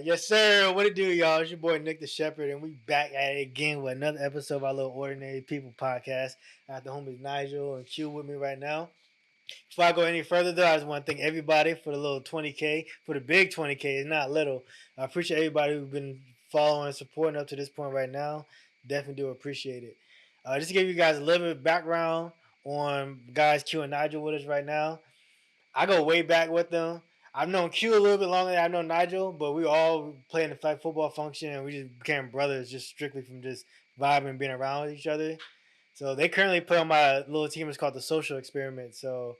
Yes, sir. What it do, y'all? It's your boy Nick the Shepherd, and we back at it again with another episode of our little Ordinary People podcast. I have the homies Nigel and Q with me right now. Before I go any further, though, I just want to thank everybody for the little 20K, for the big 20K. It's not little. I appreciate everybody who's been following and supporting up to this point right now. Definitely do appreciate it. Just to give you guys a little bit of background on guys Q and Nigel with us right now. I go way back with them. I've known Q a little bit longer than I've known Nigel, but we all play in the flag football function, and we just became brothers just strictly from just vibing and being around with each other. So they currently play on my little team. It's called the Social Experiment. So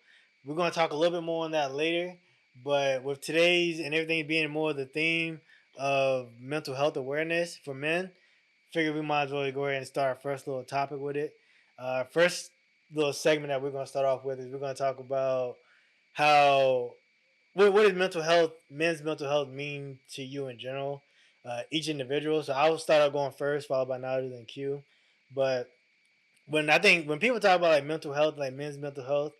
we're going to talk a little bit more on that later. But with today's and everything being more the theme of mental health awareness for men, figure we might as well go ahead and start our first little topic with it. First little segment that we're going to start off with is we're going to talk about how what does men's mental health mean to you in general, each individual. So I'll start out going first, followed by Nigel and Q. But when people talk about like mental health, like men's mental health,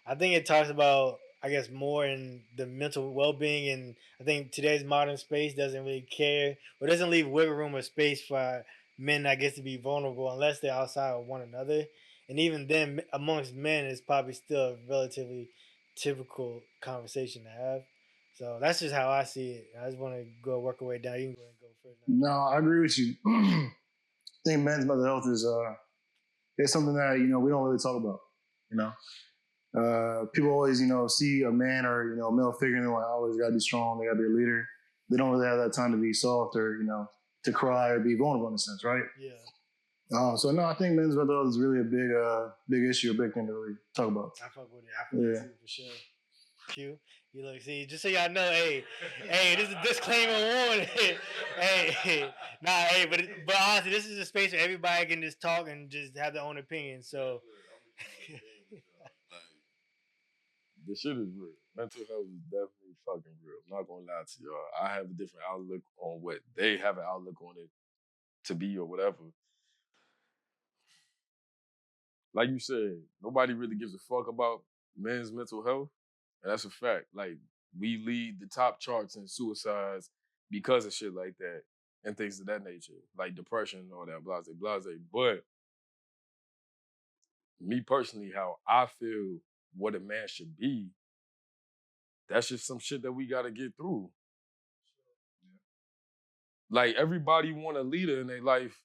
I think it talks about I guess more in the mental well being, and I think today's modern space doesn't really care or doesn't leave wiggle room or space for men I guess to be vulnerable unless they're outside of one another. And even then, amongst men, it's probably still a relatively typical conversation to have. So that's just how I see it. I just want to go work our way down. You can go ahead and go first. No, I agree with you. I think men's mental health is it's something that we don't really talk about. People always see a man or a male figure and they're like, oh, he's got to be strong, they got to be a leader. They don't really have that time to be soft or to cry or be vulnerable in a sense, right? Yeah. So no, I think men's mental health is really a big issue, a big thing to really talk about. I fuck with it. I fuck with it for sure. Q, you look, see, just so y'all know, hey, this is a disclaimer warning. hey, nah, hey, but honestly, this is a space where everybody can just talk and just have their own opinion. So, the shit is real. Mental health is definitely fucking real. I'm not gonna lie to y'all. I have a different outlook on what they have an outlook on it to be or whatever. Like you said, nobody really gives a fuck about men's mental health. And that's a fact. Like, we lead the top charts in suicides because of shit like that and things of that nature, like depression and all that, blase, blase. But me personally, how I feel what a man should be, that's just some shit that we gotta get through. Like, everybody want a leader in their life.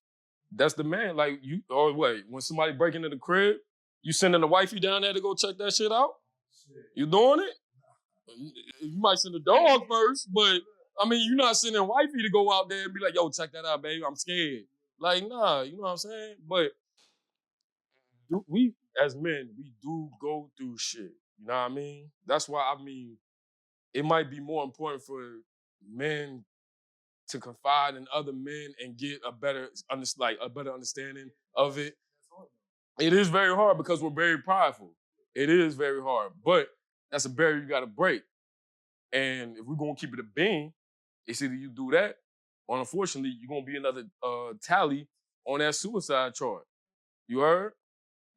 That's the man. Like, you, or wait, when somebody break into the crib, you sending the wifey down there to go check that shit out? You doing it? You might send a dog first, but I mean, you're not sending wifey to go out there and be like, yo, check that out, baby, I'm scared. Like, nah, you know what I'm saying? But we, as men, we do go through shit. You know what I mean? That's why, I mean, it might be more important for men to confide in other men and get a better understanding of it. It is very hard because we're very prideful. It is very hard, but that's a barrier you got to break. And if we're gonna keep it a bean, it's either you do that, or unfortunately, you're gonna be another tally on that suicide chart. You heard?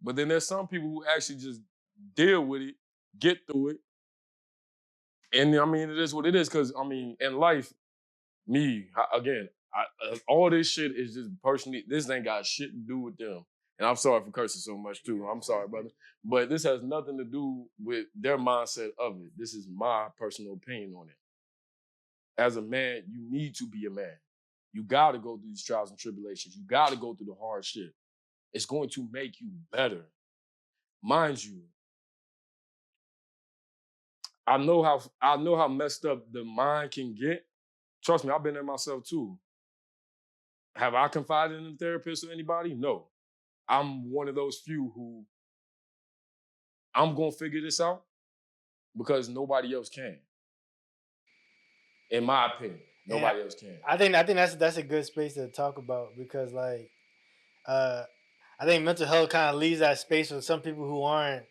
But then there's some people who actually just deal with it, get through it, and I mean, it is what it is. Because I mean, in life, all this shit is just personally. This ain't got shit to do with them. And I'm sorry for cursing so much too. I'm sorry, brother. But this has nothing to do with their mindset of it. This is my personal opinion on it. As a man, you need to be a man. You got to go through these trials and tribulations. You got to go through the hard shit. It's going to make you better. Mind you, I know how messed up the mind can get. Trust me, I've been there myself too. Have I confided in a therapist or anybody? No. I'm one of those few who I'm going to figure this out because nobody else can. In my opinion, nobody else can. I think that's a good space to talk about because like I think mental health kind of leaves that space for some people who aren't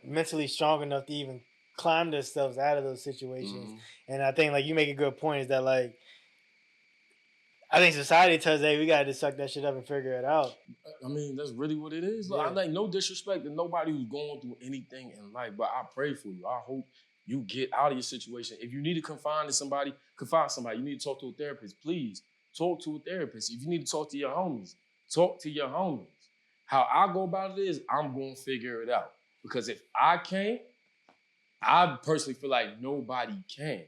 mentally strong enough to even climb themselves out of those situations. Mm-hmm. And I think like you make a good point is that like I think society tells hey we gotta just suck that shit up and figure it out. I mean that's really what it is. Yeah. I'm like no disrespect to nobody who's going through anything in life, but I pray for you. I hope you get out of your situation. If you need to confide in somebody, confide in somebody. You need to talk to a therapist, please talk to a therapist. If you need to talk to your homies, talk to your homies. How I go about it is I'm going to figure it out. Because if I can't, I personally feel like nobody can.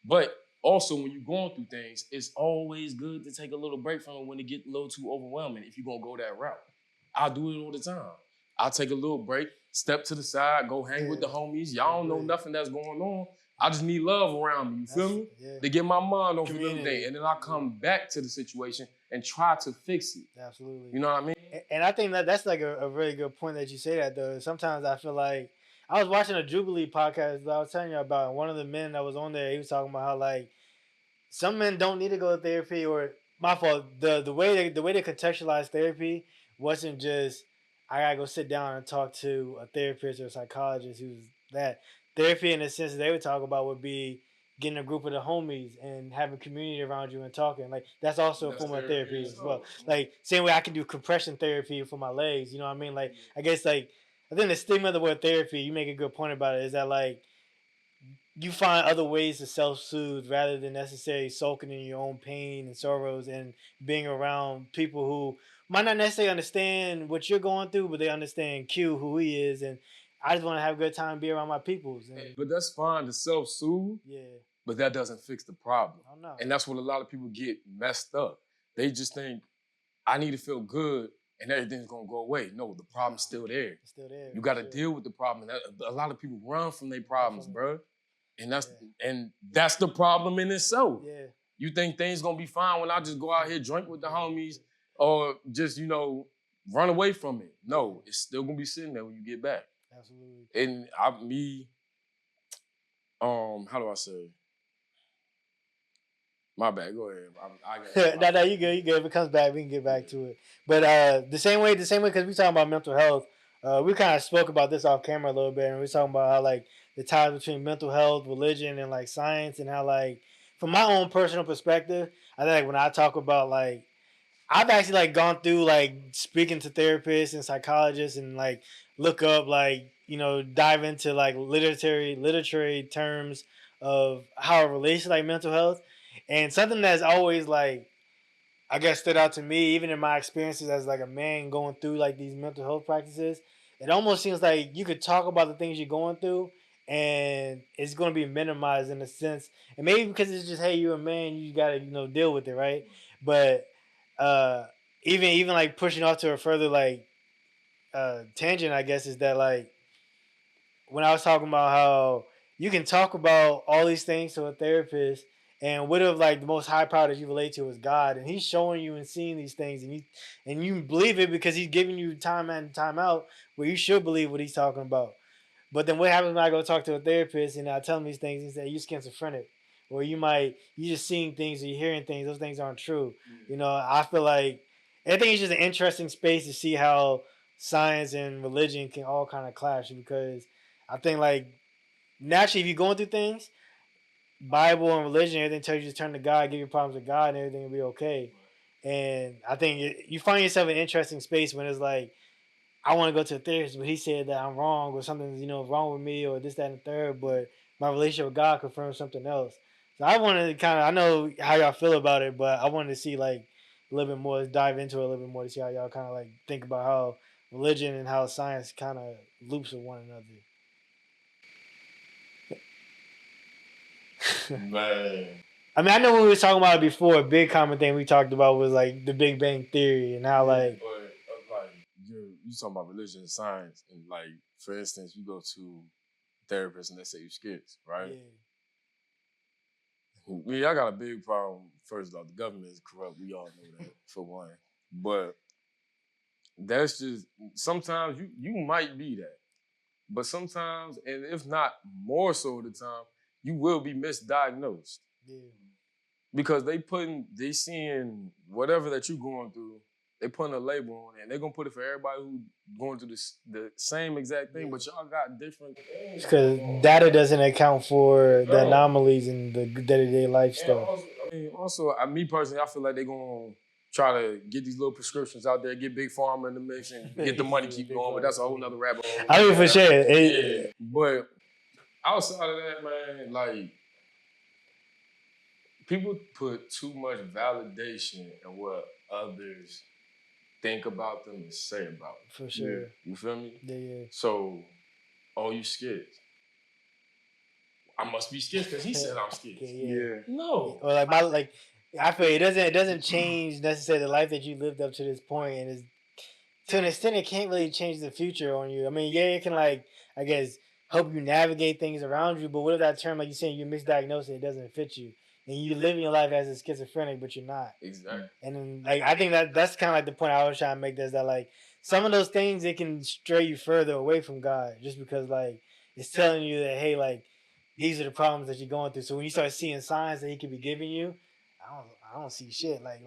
But also, when you're going through things, it's always good to take a little break from it when it gets a little too overwhelming if you're going to go that route. I do it all the time. I'll take a little break, step to the side, go hang with the homies. Y'all don't know nothing that's going on. I just need love around me, you feel me? Yeah. To get my mind off of everything. And then I come back to the situation and try to fix it. Absolutely. You know what I mean? And I think that's like a really good point that you say that, though. Sometimes I feel like, I was watching a Jubilee podcast that I was telling you about, and one of the men that was on there, he was talking about how, like, some men don't need to go to therapy, or my fault. The way they contextualize therapy wasn't just I gotta go sit down and talk to a therapist or a psychologist who's that. Therapy, in the sense that they would talk about, would be getting a group of the homies and having community around you and talking. Like, that's also a form of therapy as well. Like, same way I can do compression therapy for my legs. You know what I mean? Like, I guess, like, I think the stigma of the word therapy, you make a good point about it, is that, like, you find other ways to self-soothe rather than necessarily sulking in your own pain and sorrows and being around people who might not necessarily understand what you're going through, but they understand Q, who he is, and I just want to have a good time and be around my peoples. But that's fine to self-soothe, but that doesn't fix the problem. I know. And that's what a lot of people get messed up. They just think, I need to feel good and everything's going to go away. No, the problem's still there. It's still there. You got to deal with the problem. A lot of people run from their problems, bro. And that's the problem in itself. Yeah. You think things gonna be fine when I just go out here, drink with the homies, or just, run away from it. No, it's still gonna be sitting there when you get back. Absolutely. And how do I say? My bad, go ahead. No, you good, you good. If it comes back, we can get back to it. But the same way, because we talking about mental health, we kind of spoke about this off camera a little bit, and we talking about how, like, the ties between mental health, religion, and, like, science, and how, like, from my own personal perspective, I think, like, when I talk about, like, I've actually, like, gone through, like, speaking to therapists and psychologists and, like, look up, like, dive into, like, literary terms of how it relates to, like, mental health. And something that's always, like, I guess stood out to me, even in my experiences as, like, a man going through, like, these mental health practices, it almost seems like you could talk about the things you're going through and it's going to be minimized in a sense. And maybe because it's just, hey, you're a man, you got to, deal with it, right? But even like pushing off to a further, like, tangent, I guess, is that, like, when I was talking about how you can talk about all these things to a therapist, and what if, like, the most high power that you relate to is God, and he's showing you and seeing these things, and you believe it because he's giving you time in and time out where you should believe what he's talking about. But then what happens when I go talk to a therapist and I tell him these things and say, you're schizophrenic, or you're just seeing things or you're hearing things, those things aren't true. I feel like, I think it's just an interesting space to see how science and religion can all kind of clash, because I think, like, naturally, if you're going through things, Bible and religion, everything tells you to turn to God, give your problems to God, and everything will be okay. And I think you find yourself in an interesting space when it's like, I want to go to a therapist, but he said that I'm wrong, or something's wrong with me, or this, that, and the third. But my relationship with God confirms something else. So I wanted to I know how y'all feel about it, but I wanted to see, like, a little bit more, dive into it a little bit more to see how y'all kind of, like, think about how religion and how science kind of loops with one another. Man. I mean, I know we were talking about it before. A big common thing we talked about was, like, the Big Bang Theory and how, like, you talking about religion and science, and, like, for instance, you go to therapists and they say you're schiz, right? Yeah. I got a big problem. First off, the government is corrupt. We all know that, for one. But that's just, sometimes you might be that. But sometimes, and if not more so of the time, you will be misdiagnosed. Yeah. Because they seeing whatever that you're going through, they putting a label on it, and they're gonna put it for everybody who's going through the same exact thing, but y'all got different things. Because data doesn't account for the anomalies in the day-to-day life stuff. Also, me personally, I feel like they're gonna try to get these little prescriptions out there, get Big Pharma in the mix, and get the money keep going, but that's a whole nother rabbit hole. I mean, for sure. But outside of that, man, like people put too much validation in what others think about them and say about them. For sure. Yeah. You feel me? Yeah. So, oh, you scared? I must be scared because he said I'm scared. Yeah. No. Or like I feel it doesn't change necessarily the life that you lived up to this point, and to an extent it can't really change the future on you. I mean, yeah, it can like I guess help you navigate things around you, but what if that term, like you're saying, you misdiagnosed it doesn't fit you, and you living your life as a schizophrenic, but you're not. Exactly. And then like I think that's kind of like the point I was trying to make. Is that like some of those things it can stray you further away from God, just because like it's telling you that hey, like these are the problems that you're going through. So when you start seeing signs that he could be giving you, I don't see shit. Like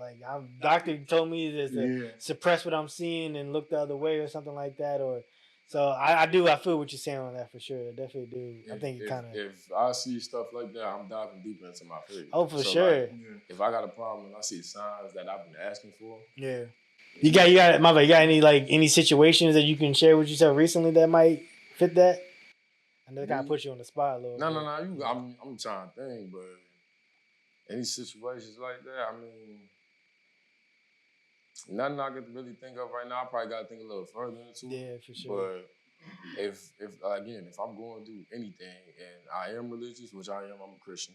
doctor told me just to suppress what I'm seeing and look the other way or something like that. Or so I feel what you're saying on that for sure. I definitely do. I think it kind of. If I see stuff like that, I'm diving deeper into my faith. Oh, for sure. Like, if I got a problem and I see signs that I've been asking for, yeah. You got any situations that you can share with yourself recently that might fit that? I know it kind of put you on the spot a little bit. No. I'm trying to think, but any situations like that, I mean, nothing I could really think of right now. I probably got to think a little further into it. Yeah, for sure. But if I'm going to do anything, and I am religious, which I am, I'm a Christian.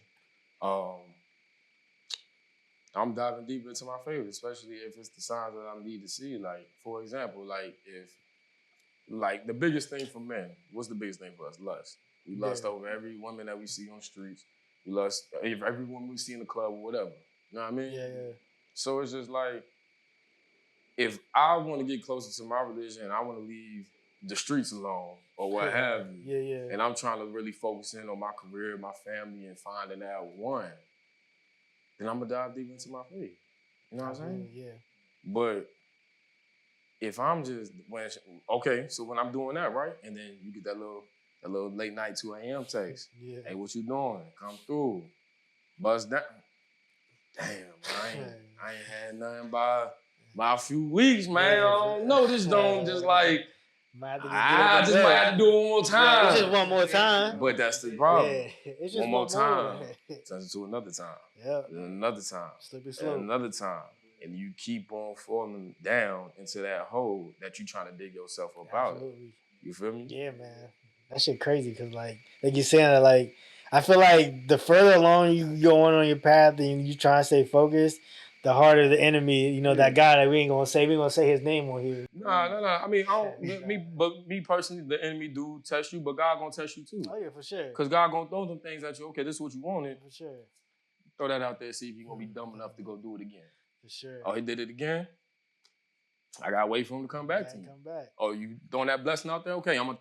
I'm diving deep into my faith, especially if it's the signs that I need to see. Like, for example, like if the biggest thing for men, what's the biggest thing for us? Lust. We lust over every woman that we see on the streets. We lust every woman we see in the club or whatever. You know what I mean? Yeah. So it's just like, if I want to get closer to my religion, I want to leave the streets alone or what have you. Yeah. And I'm trying to really focus in on my career, my family, and finding that one. Then I'm going to dive deep into my faith. You know what I'm saying? Yeah. But if I'm just, so when I'm doing that, right? And then you get that little late night 2 a.m. text. Yeah. Hey, what you doing? Come through. Bust down. Damn, I ain't had nothing by a few weeks, man. I don't know. This don't just like, I just might have to do it one more time. It's just one more time. But that's the problem. Yeah. It's just one more time. Turns into another time. Yeah. Another time. Slippery slope. Another time. And you keep on falling down into that hole that you're trying to dig yourself up out of. You feel me? Yeah, man. That shit crazy because like you're saying that like I feel like the further along you go on your path and you try to stay focused, the harder the enemy, that guy that we ain't gonna say his name on here. No. I mean, me personally, the enemy do test you, but God gonna test you too. Oh yeah, for sure. Cause God gonna throw them things at you. Okay, this is what you wanted. For sure. Throw that out there, see if you're gonna be dumb enough to go do it again. For sure. Oh, he did it again? I gotta wait for him to come back to me. Oh, you throwing that blessing out there? Okay, I'm gonna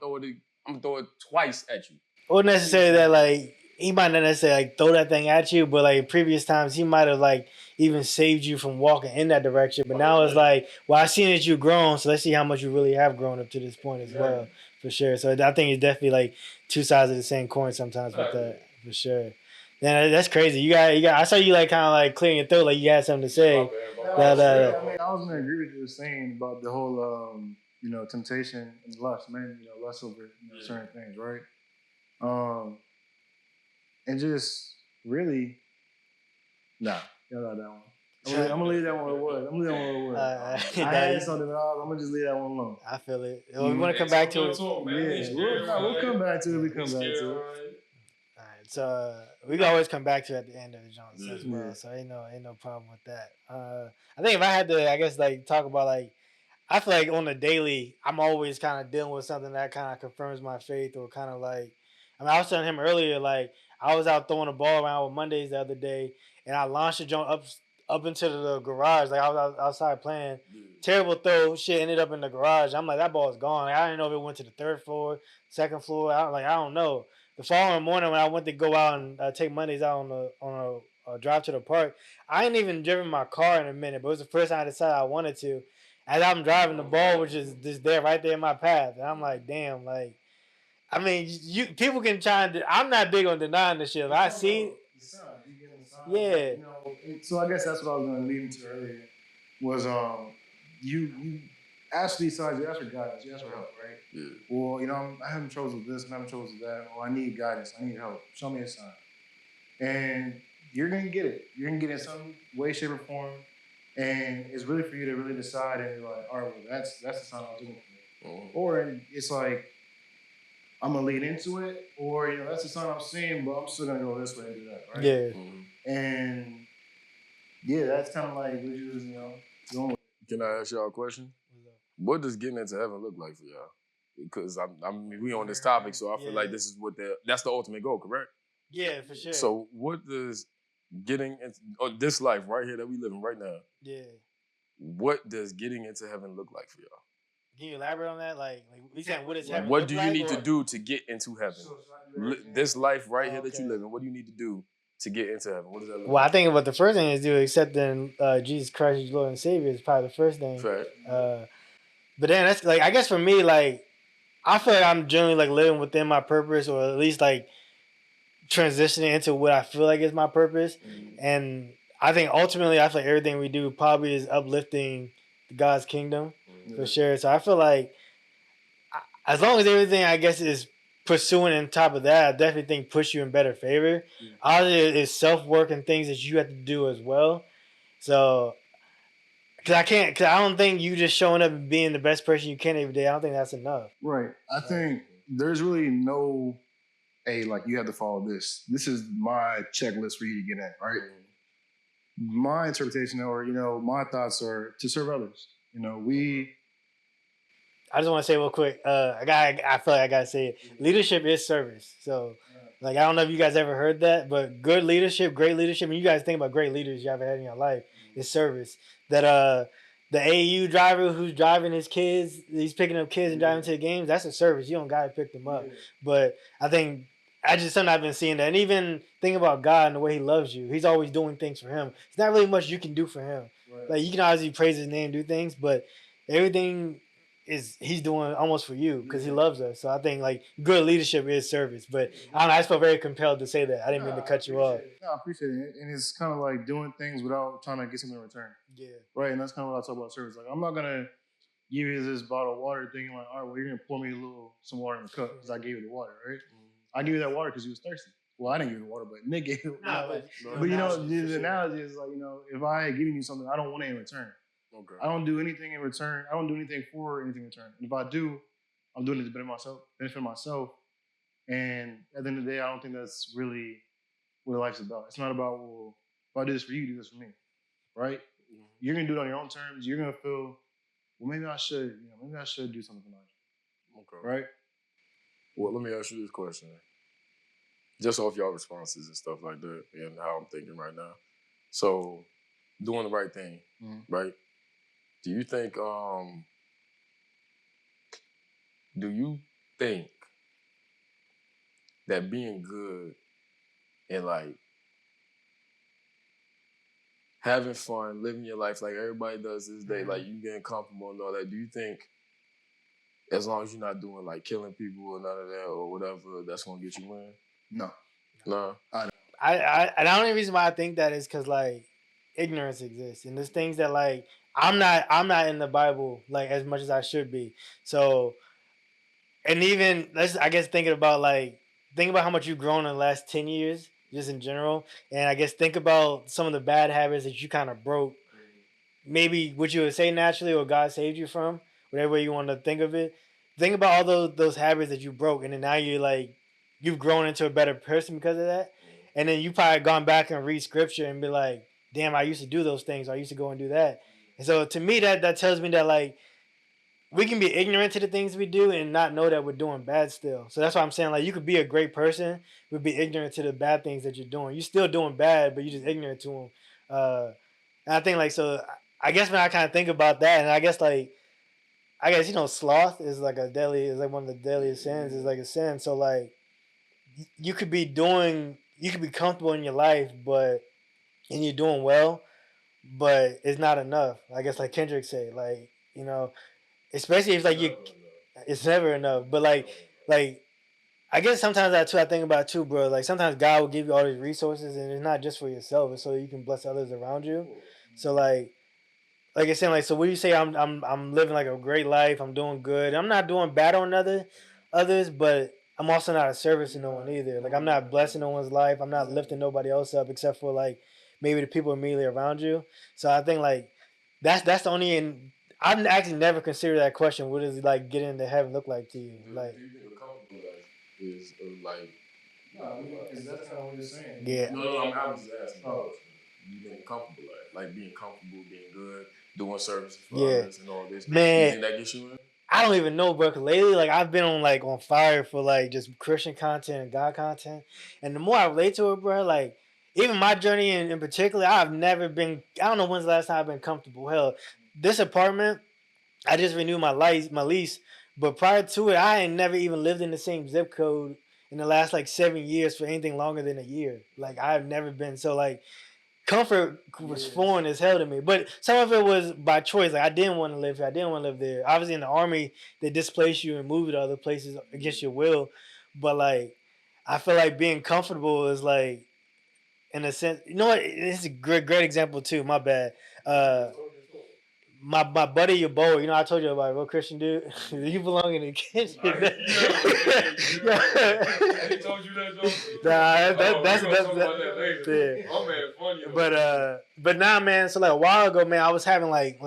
throw it twice at you. Or necessarily that like he might not necessarily like throw that thing at you, but like previous times he might have like even saved you from walking in that direction. But now it's like, well, I seen that you've grown, so let's see how much you really have grown up to this point as well. For sure. So I think it's definitely like two sides of the same coin sometimes with that. For sure. Man, that's crazy. You got. I saw you like kind of like clearing your throat, like you had something to say. I was gonna agree with what you were saying about the whole, temptation and lust, man. Lust over certain things, right? And just really, y'all got that one. I'm gonna leave that one where it was. I had something, but I'm gonna just leave that one alone. I feel it. We want to come back to it. We'll come back to it. So we can always come back to it at the end of the Jones as well. So ain't no problem with that. I think if I had to, I guess like talk about like, I feel like on the daily, I'm always kind of dealing with something that kind of confirms my faith or kind of like, I was telling him earlier, like I was out throwing the ball around with Mondays the other day, and I launched the joint up into the garage. Like I was outside playing, terrible throw, shit ended up in the garage. I'm like, that ball's gone. Like, I didn't know if it went to the third floor, second floor. I don't know. The following morning when I went to go out and take Mondays out on a drive to the park, I ain't even driven my car in a minute, but it was the first time I decided I wanted to. As I'm driving, the ball was just there, right there in my path, and I'm like, damn, like, I mean, people can try and. I'm not big on denying the shit. If I see it, yeah. So I guess that's what I was going to lead into earlier. Was you ask for these signs, you ask for guidance, you ask for help, right? Yeah. Well, I haven't chosen this, I haven't chosen that. Or I need guidance, I need help. Show me a sign. And you're gonna get it. You're gonna get it in some way, shape, or form. And it's really for you to really decide and be like, all right, well, that's the sign I was looking for. Or it's like, I'm gonna lead into it, or that's the sign I'm seeing, but I'm still gonna go this way and do that, right? Yeah. And yeah, that's kind of like we just, going with. Can I ask y'all a question? What does getting into heaven look like for y'all? Because I mean, we on this topic, so I feel like this is that's the ultimate goal, correct? Yeah, for sure. So what does getting into this life right here that we living right now? Yeah. What does getting into heaven look like for y'all? Can you elaborate on that? Like we saying, what is heaven? What do you need to do to get into heaven? This life right here that you live in, what do you need to do to get into heaven? What does that look like? I think what the first thing is do accepting Jesus Christ as Lord and Savior is probably the first thing. Right. But then that's like, I guess for me, like, I feel like I'm generally like living within my purpose, or at least like transitioning into what I feel like is my purpose. And I think ultimately, I feel like everything we do probably is uplifting God's kingdom for sure. So I feel like as long as everything, I guess, is pursuing on top of that, I definitely think push you in better favor. Obviously, it's self-work and things that you have to do as well. So, because I don't think you just showing up and being the best person you can every day, I don't think that's enough. Right. I think there's really no, hey, like you have to follow this. This is my checklist for you to get in, right? My interpretation, or, my thoughts are to serve others. I just want to say real quick. I feel like I gotta say it. Leadership is service. So, like, I don't know if you guys ever heard that, but good leadership, great leadership. And you guys think about great leaders you ever had in your life is service. That the AU driver who's driving his kids, he's picking up kids and driving to the games. That's a service. You don't gotta pick them up. But I think I just something I've been seeing that, and even think about God and the way He loves you. He's always doing things for Him. It's not really much you can do for Him. Like, you can obviously praise His name, do things, but everything He's doing almost for you because He loves us. So I think like good leadership is service. But I don't know, I just felt very compelled to say that. I didn't mean to cut you off. No, I appreciate it. And it's kind of like doing things without trying to get something in return. Yeah. Right. And that's kind of what I talk about service. Like, I'm not gonna give you this bottle of water thinking like, all right, well, you're gonna pour me some water in the cup because I gave you the water, right? I gave you that water because you was thirsty. Well, I didn't give you the water, but Nick gave you. But the analogy is like, if I had given you something, I don't want it in return. Okay. I don't do anything in return. I don't do anything for anything in return. And if I do, I'm doing it to benefit myself. And at the end of the day, I don't think that's really what life's about. It's not about, well, if I do this for you, you do this for me, right? You're gonna do it on your own terms. You're gonna feel, well, maybe I should do something for Nigel. Okay. Right? Well, let me ask you this question. Just off y'all responses and stuff like that, and how I'm thinking right now. So, doing the right thing, right? Do you think that being good and like having fun, living your life like everybody does this day, like you getting comfortable and all that, do you think as long as you're not doing like killing people or none of that or whatever, that's gonna get you in? No. And the only reason why I think that is because like ignorance exists, and there's things that like I'm not in the Bible like as much as I should be. So, and even I guess think about how much you've grown in the last 10 years just in general, and I guess think about some of the bad habits that you kind of broke. Maybe what you would say naturally or God saved you from, whatever way you want to think of it. Think about all those habits that you broke, and then now you've grown into a better person because of that. And then you probably gone back and read scripture and be like, damn, I used to do those things. I used to go and do that. And so to me, that tells me that like we can be ignorant to the things we do and not know that we're doing bad still. So that's why I'm saying like you could be a great person but be ignorant to the bad things that you're doing. You're still doing bad, but you're just ignorant to them. And I think like, so I guess when I kind of think about that, and I guess sloth is like one of the deadliest sins. Is like a sin. So like you could be comfortable in your life, and you're doing well, but it's not enough. I guess like Kendrick said, like, especially if like it's never enough. But like I guess sometimes I think about it too, bro. Like sometimes God will give you all these resources, and it's not just for yourself; it's so you can bless others around you. So like like I said, like so, what do you say? I'm living like a great life. I'm doing good. I'm not doing bad on others, but I'm also not a service to no one either. Like I'm not blessing no one's life. I'm not lifting nobody else up except for like maybe the people immediately around you. So I think like that's the only. And I've actually never considered that question. What does like getting into heaven look like to you? Like, Do you think a comfortable life is like? No, I mean, because that's kind of what you're saying. yeah, No, I'm just asking. Oh, you think a comfortable life, like being comfortable, being good, doing services for Yeah. others, and all this. Man. You think that gets you in? I don't even know, bro. 'Cause lately, like I've been on fire for like just Christian content and God content, and the more I relate to it, bro, like even my journey in particular, I've never been. I don't know when's the last time I've been comfortable. Hell, this apartment, I just renewed my lease, but prior to it, I ain't never even lived in the same zip code in the last like 7 years for anything longer than a year. Like I've never been so like comfort was foreign as hell to me. But some of it was by choice. Like I didn't want to live here. I didn't want to live there. Obviously in the army they displace you and move you to other places against your will. But like I feel like being comfortable is like in a sense, you know what? It's a great example too. My bad. My buddy Yabo, you know I told you about a real Christian dude. You belong in the kitchen. He told you that joke. That's that later. yeah. Oh man, funny. But now, man. So like a while ago, man, I was having like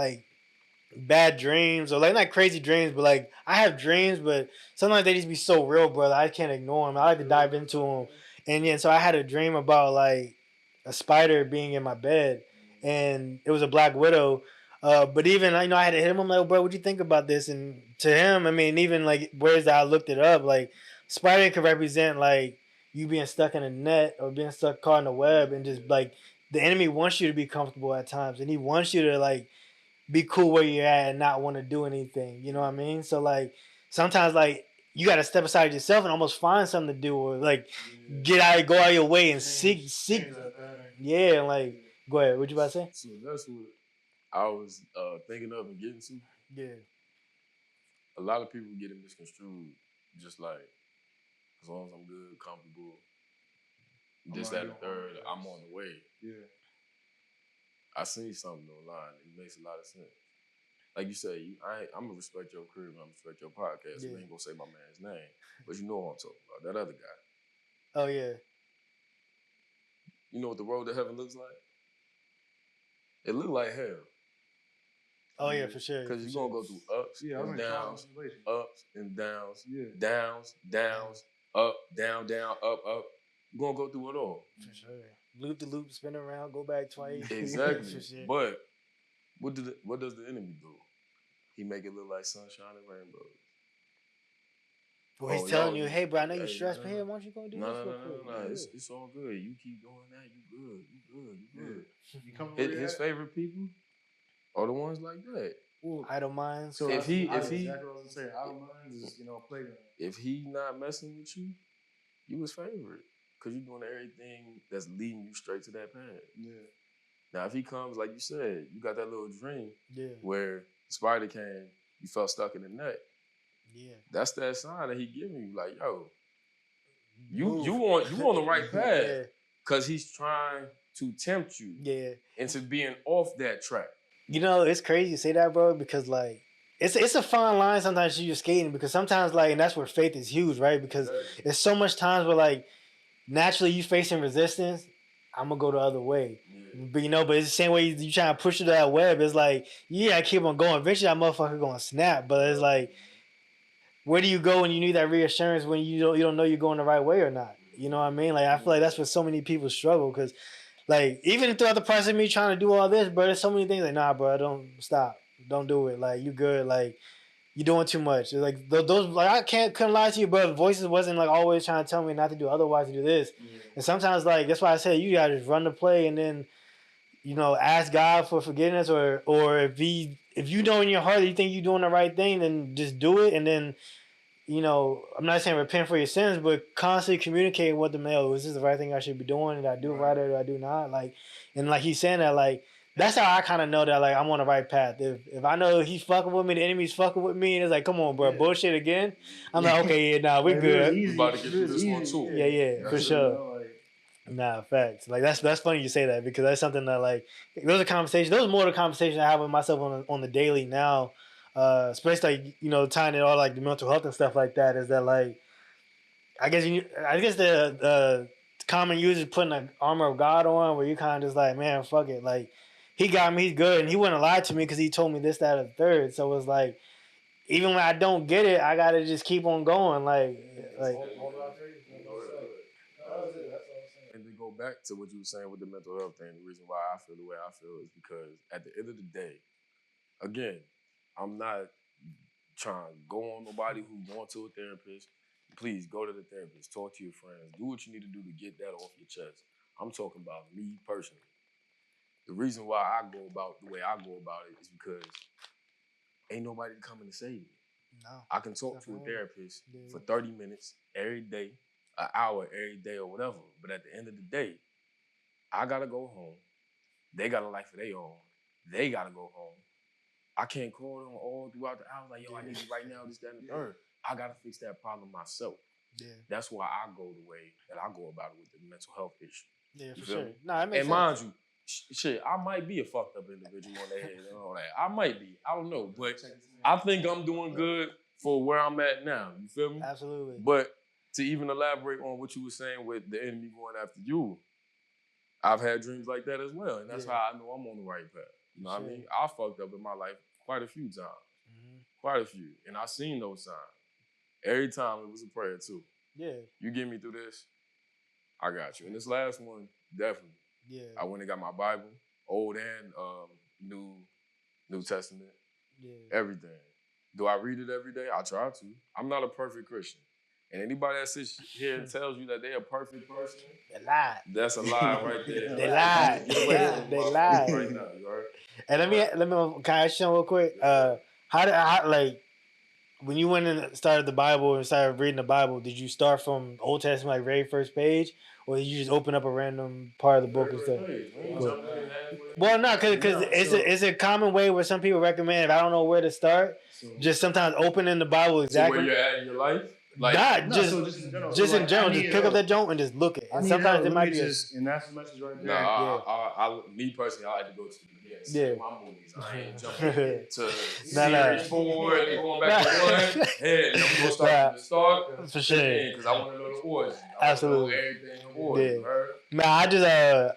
bad dreams or like not crazy dreams, but like I have dreams, but sometimes they just be so real, brother. I can't ignore them. I like to dive into them, and yeah. So I had a dream about like a spider being in my bed, and it was a black widow. But even I had to hit him. I'm like, bro, what you think about this? And to him, I mean, even like where's that? I looked it up. Like, spider could represent like you being stuck in a net or being stuck caught in a web, and just like the enemy wants you to be comfortable at times, and he wants you to like be cool where you're at and not want to do anything. You know what I mean? So like sometimes like you got to step aside yourself and almost find something to do or like go out your way and seek. Yeah, like go ahead. What you about to say? So that's what I was thinking of and getting to. Yeah. A lot of people get it misconstrued, just like as long as I'm good, comfortable, this, that, and the third, I'm on the way. Yeah. I seen something online. It makes a lot of sense. Like you say, I'm gonna respect your career, I'm gonna respect your podcast. Yeah. I ain't gonna say my man's name, but you know what I'm talking about. That other guy. Oh yeah. You know what the road to heaven looks like? It look like hell. Oh yeah, for sure. Because you're gonna go through ups and downs, downs, up, down, up. You're gonna go through it all. For sure. Loop the loop, spin around, go back twice. Exactly. But what does the enemy do? He make it look like sunshine and rainbows. Well, he's telling you, hey, bro, I know you're stressed, but hey, why don't you go do this real quick? No. It's all good. You keep doing that. You good. You come His favorite people are the ones like that. Idle minds. So if he exactly what I was gonna say, idle minds is playground. If he not messing with you, you his favorite. Cause you're doing everything that's leading you straight to that path. Yeah. Now if he comes, like you said, you got that little dream where the spider came, you felt stuck in the net. Yeah. That's that sign that he giving you, like, yo, you on the right path. Yeah. Cause he's trying to tempt you into being off that track. You know, it's crazy to say that, bro, because like it's a fine line sometimes you're skating because sometimes like and that's where faith is huge, right? Because there's so much times where like naturally you facing resistance, I'm gonna go the other way. Yeah. But it's the same way you trying to push it to that web. It's like, I keep on going. Eventually that motherfucker gonna snap. But it's like, where do you go when you need that reassurance when you don't know you're going the right way or not? You know what I mean? Like I feel like that's where so many people struggle because like even throughout the process of me trying to do all this, bro, there's so many things like, nah, bro, don't stop. Don't do it. Like you good. Like you're doing too much. It's like those like I couldn't lie to you, bro. The voices wasn't like always trying to tell me not to do otherwise to do this. Yeah. And sometimes like that's why I said you gotta just run the play and then, ask God for forgiveness or if you know in your heart that you think you're doing the right thing, then just do it and then, I'm not saying repent for your sins, but constantly communicating with them, is this the right thing I should be doing? Did I do right or did I do not? Like and like he's saying that like that's how I kind of know that like I'm on the right path. If I know he's fucking with me, the enemy's fucking with me, and it's like, come on, bro, bullshit again. I'm like, okay, we good. We about to get through this one too. Yeah, for sure. Nah, facts. Like that's funny you say that because that's something that like those are conversations. Those are more the conversations I have with myself on the daily now. Especially like, tying it all like the mental health and stuff like that. Is that like I guess the common user putting the armor of God on where you kind of just like, man, fuck it. Like he got me, he's good, and he wouldn't lie to me because he told me this, that, or the third. So it's like even when I don't get it, I gotta just keep on going. Like And to go back to what you were saying with the mental health thing, the reason why I feel the way I feel is because at the end of the day, again, I'm not trying to go on nobody who's going to a therapist. Please go to the therapist, talk to your friends, do what you need to do to get that off your chest. I'm talking about me personally. The reason why I go about the way I go about it is because ain't nobody coming to save me. no, I can talk to a therapist for 30 minutes every day, an hour every day or whatever. But at the end of the day, I gotta go home. They got a life of their own. They gotta go home. I can't call them all throughout the hour like, yo, I need you right now, this, that, and the third. I gotta fix that problem myself. Yeah. That's why I go the way that I go about it with the mental health issue. Yeah, You for feel sure. me? No, that makes And sense. mind you, shit, I might be a fucked up individual on the head and all that. I might be. I don't know. But I think I'm doing good for where I'm at now. You feel me? Absolutely. But to even elaborate on what you were saying with the enemy going after you, I've had dreams like that as well. And that's how I know I'm on the right path. You know what I mean? I fucked up in my life quite a few times. Mm-hmm. Quite a few. And I seen those signs. Every time it was a prayer too. Yeah. You get me through this, I got you. And this last one, definitely. Yeah. I went and got my Bible, Old and New Testament, everything. Do I read it every day? I try to. I'm not a perfect Christian. And anybody that sits here and tells you that they're a perfect person, they lied. That's a lie right there. They lied. They lied. Right now, you heard? And let me can I ask you real quick? How like when you went and started the Bible and started reading the Bible, did you start from Old Testament like very first page, or did you just open up a random part of the book and stuff? Well, no, because it's a common way where some people recommend if I don't know where to start, just sometimes opening the Bible exactly. So where you're at in your life? Like, just in general, just pick up that joint and just look it. And sometimes it might be and that's the message right there. Nah, me personally, I like to go to the beginning. Yeah. My movies, I ain't jumping to series 4 and going back to 1. And I'm gonna start from the start for sure because I want to know the origin. Absolutely. I want to know everything in order. Yeah. Man,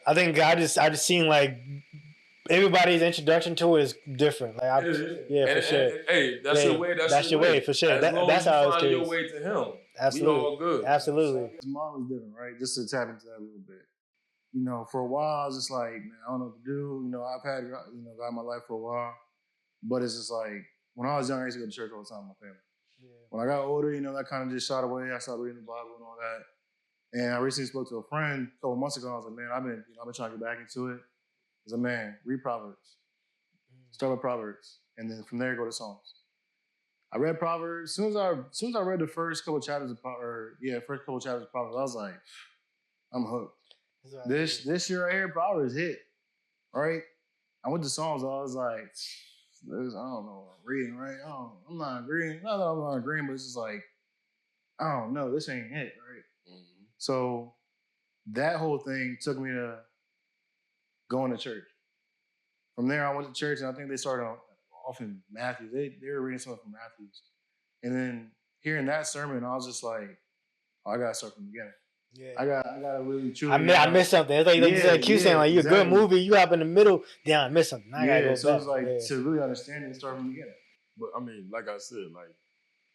I think I just seen like everybody's introduction to it is different. Like, for sure. Hey, that's your way. That's your way for sure. As long that's as how you it's find your way to him. Absolutely. We all good. Absolutely. His mom was different, right? Just to tap into that a little bit. For a while, I was just like, man, I don't know what to do. I've had, God in my life for a while. But it's just like, when I was young, I used to go to church all the time with my family. Yeah. When I got older, that kind of just shot away. I started reading the Bible and all that. And I recently spoke to a friend a couple months ago. I was like, man, I've been trying to get back into it. I was like, man, read Proverbs. Start with Proverbs. And then from there, go to Psalms. I read Proverbs. As soon as I read the first couple chapters of Proverbs, I was like, I'm hooked. This year right here, Proverbs hit. Right? I went to Psalms. I was like, I don't know what I'm reading, right? I'm not agreeing. Not that I'm not agreeing, but it's just like, I don't know. This ain't it, right? Mm-hmm. So that whole thing took me to going to church. From there, I went to church, and I think they started off in Matthew. They were reading something from Matthews. And then hearing that sermon, I was just like, I got to start from the beginning. Yeah. I got to really truly. I missed something. It's like Q saying, like, you're a good movie, you up in the middle, damn, I missed something. I got to go so back. It's like, to really understand it, start from the beginning. But, I mean, like I said, like,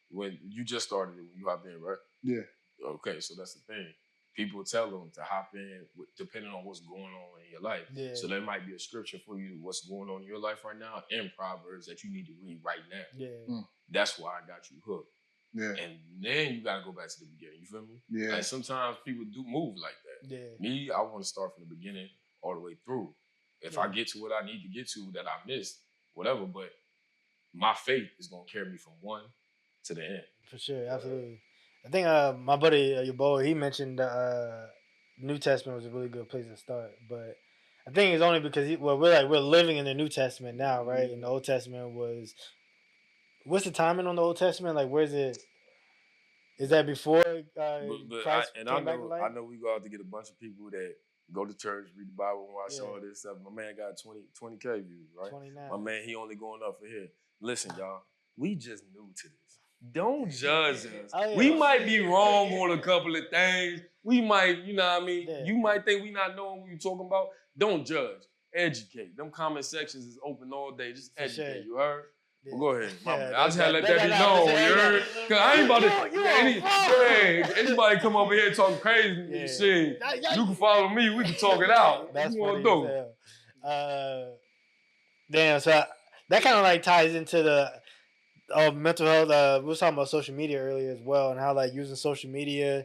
when you just started it, when you hopped in, right? Yeah. Okay, so that's the thing. People tell them to hop in depending on what's going on in your life. Yeah. So there might be a scripture for you, what's going on in your life right now, in Proverbs that you need to read right now. Yeah. That's why I got you hooked. Yeah. And then you got to go back to the beginning. You feel me? Yeah. And sometimes people do move like that. Yeah. Me, I want to start from the beginning all the way through. If I get to what I need to get to that I missed, whatever, but my faith is going to carry me from one to the end. For sure, absolutely. I think my buddy, your boy, he mentioned New Testament was a really good place to start. But I think it's only because we're living in the New Testament now, right? And the Old Testament was, what's the timing on the Old Testament? Like, where's it? Is that before But Christ I came back to life? know we go out to get a bunch of people that go to church, read the Bible, and watch Yeah. all this stuff. My man got 20K views, right? 29. My man, he only going up for here. Listen, y'all, we just new to this. Don't judge us. Oh, yeah. We might be wrong on a couple of things. We might, you know what I mean? Yeah. You might think we not knowing what we talking about. Don't judge. Educate. Them comment sections is open all day. Just For educate. sure. You heard? Yeah. Well, go ahead. My Yeah, bad. I just had to let no, that be no, known. no, You no, heard? no. Cause I ain't about to. You Anybody come over here talking crazy? Yeah. Shit. Yeah. You can follow me. We can talk it out. That's What you funny want to as do? hell. Damn, so that kind of like ties into the mental health. We were talking about social media earlier as well, and how like using social media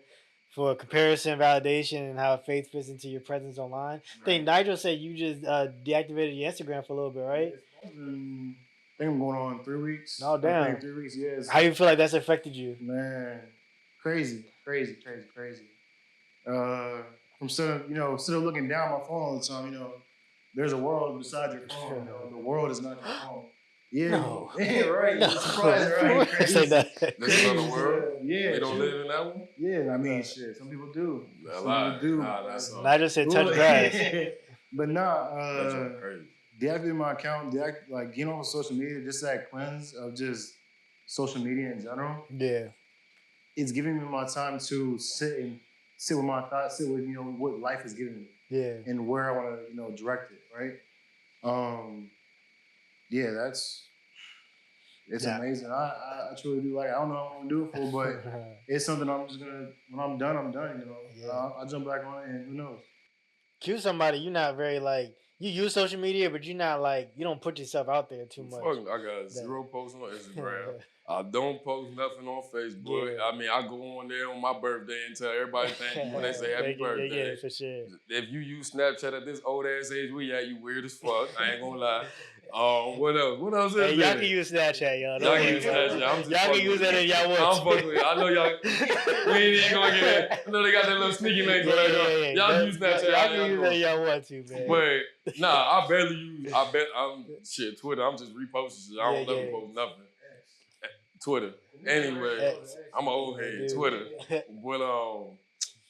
for comparison, validation, and how faith fits into your presence online. I think Nigel said you just deactivated your Instagram for a little bit, right? I think I'm going on 3 weeks. Oh, damn. I think 3 weeks, yes. How you feel like that's affected you? Man, crazy. From still looking down my phone all the time, there's a world beside your phone. The world is not your phone. Yeah, No. Yeah, right. No. It's surprising, right? Say that. This another world? Yeah. We don't live in that one? Yeah, I mean, shit. Some people do. A lot. Nah, that's all. Nigel said touch grass. But That's crazy. deactivating my account, getting off of social media, just that cleanse of just social media in general. Yeah. It's giving me my time to sit with my thoughts, sit with what life is giving me. Yeah. And where I want to direct it, right? Yeah, it's amazing. I truly do like it. I don't know what I'm gonna do it for, but it's something I'm just gonna, when I'm done, Yeah. I'll jump back on it and who knows. Q somebody, you're not very like, you use social media, but you're not like, you don't put yourself out there too much. Fuck, I got 0 posts on Instagram. I don't post nothing on Facebook. Yeah. I mean, I go on there on my birthday and tell everybody thank you when they say happy birthday. Yeah, for sure. If you use Snapchat at this old ass age we at, you weird as fuck. I ain't gonna lie. What else? What else is Hey, y'all there? can use Snapchat, y'all. Y'all can use Snapchat. I'm just Y'all can fucking use with that you. if y'all want. I'm fucking with you. I know y'all. We ain't even gonna get it. I know they got that little sneaky link on there. Y'all use Snapchat. Y'all can use that if y'all want to, man. But nah, I barely use. I'm Twitter. I'm just reposting shit. I don't never post nothing. Twitter. Anyway, I'm an old head. Twitter. But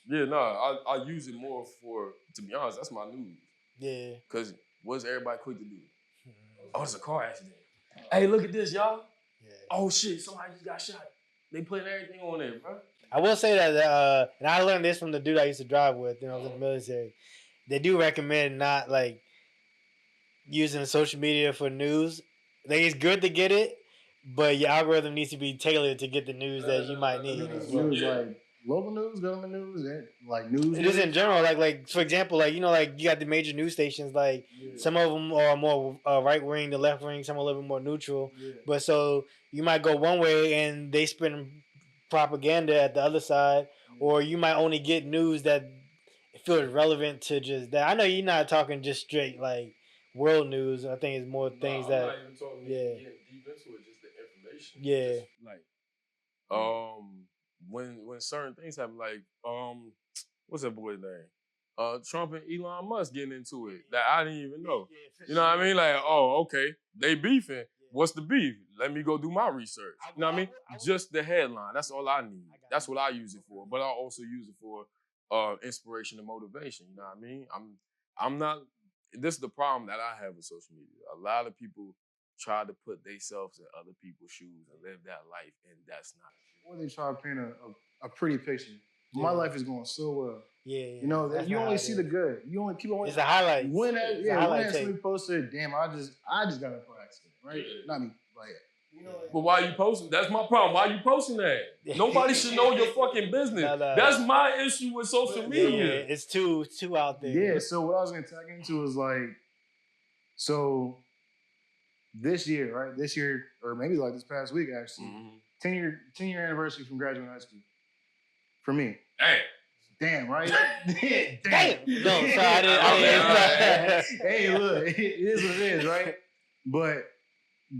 yeah, I use it more for, to be honest, that's my news. Yeah. Cause what's everybody quick to do? Oh, it's a car accident. Hey, look at this, y'all. Yeah. Oh shit, somebody just got shot. They putting everything on there, bro. I will say that, and I learned this from the dude I used to drive with, I was in the military. They do recommend not like using social media for news. Like, it's good to get it, but your algorithm needs to be tailored to get the news that you might need. News like local news, government news, like news. It is in general, like for example, like you got the major news stations. Like some of them are more right wing, the left wing. Some are a little bit more neutral. Yeah. But so you might go one way and they spin propaganda at the other side, or you might only get news that feels relevant to just that. I know you're not talking just straight like world news. I think it's more things I'm that not even talking getting deep into it, just the information. Yeah. Just, like when certain things happen, like what's that boy's name? Trump and Elon Musk getting into it that I didn't even know. You know what I mean? Like, oh, okay, they beefing. What's the beef? Let me go do my research. You know what I mean? Just the headline. That's all I need. That's what I use it for. But I also use it for inspiration and motivation. You know what I mean? I'm not. This is the problem that I have with social media. A lot of people try to put themselves in other people's shoes and live that life, and that's not. Or they try to paint a pretty picture. My life is going so well. Yeah. You know that you only see the good. You only keep on. It's a highlight. When somebody posted, damn, I just got in a car accident, right? Not me, like. But why you posting? That's my problem. Why you posting that? Nobody should know your fucking business. No. That's my issue with social media. It's too out there. Yeah. So what I was gonna tag into is like, so this year, right? This year, or maybe like this past week, actually, 10-year anniversary from graduating high school. For me. Damn, right? Damn. No, so I didn't. Hey, look, it is what it is, right? But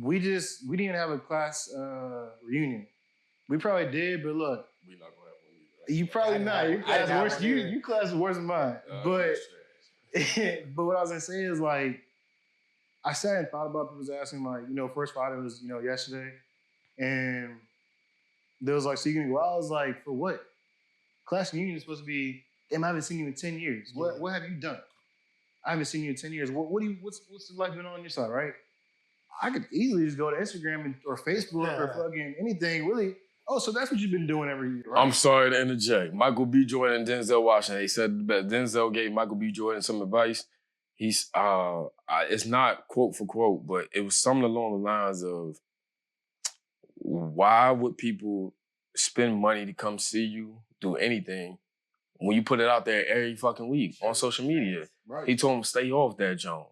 we didn't have a class reunion. We probably did, but look, We not gonna have one either. you probably not. Your class worse. You class is worse than mine. But what I was gonna say is like, I sat and thought about people's asking like, First Friday was yesterday, and They was like, so you can go out? I was like, for what? Class reunion is supposed to be, damn, I haven't seen you in 10 years. What have you done? I haven't seen you in 10 years. What's the life been on your side, right? I could easily just go to Instagram or Facebook or fucking anything, really. Oh, so that's what you've been doing every year, right? I'm sorry to interject. Michael B. Jordan and Denzel Washington, they said that Denzel gave Michael B. Jordan some advice. He's, it's not quote for quote, but it was something along the lines of, why would people spend money to come see you, do anything, when you put it out there every fucking week on social media? Right. He told him stay off that joint.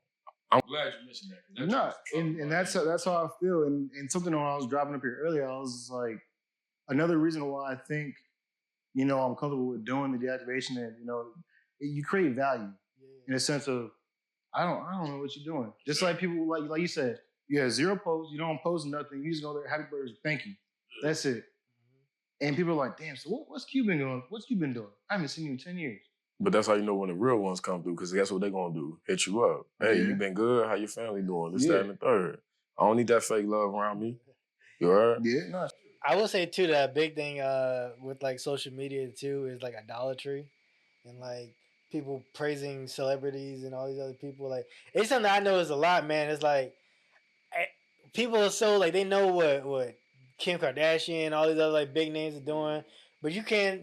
I'm glad you mentioned that. No, and that's how I feel. And something when I was driving up here earlier, I was like, another reason why I think, I'm comfortable with doing the deactivation and, you create value in a sense of, I don't know what you're doing. Just like people, like you said, you have 0 posts, you don't post nothing, you just go there, happy birthday, thank you. That's it. And people are like, damn, so what's Q been doing? What's Q been doing? I haven't seen you in 10 years. But that's how you know when the real ones come through, because guess what they're going to do? Hit you up. Hey, you been good? How your family doing? This, that, and the third. I don't need that fake love around me. You heard? Yeah, no. I will say, too, that big thing with, like, social media, too, is, like, idolatry. And, like, people praising celebrities and all these other people. Like, it's something I know is a lot, man. It's, like, people are so, like, they know what Kim Kardashian, all these other, like, big names are doing. But you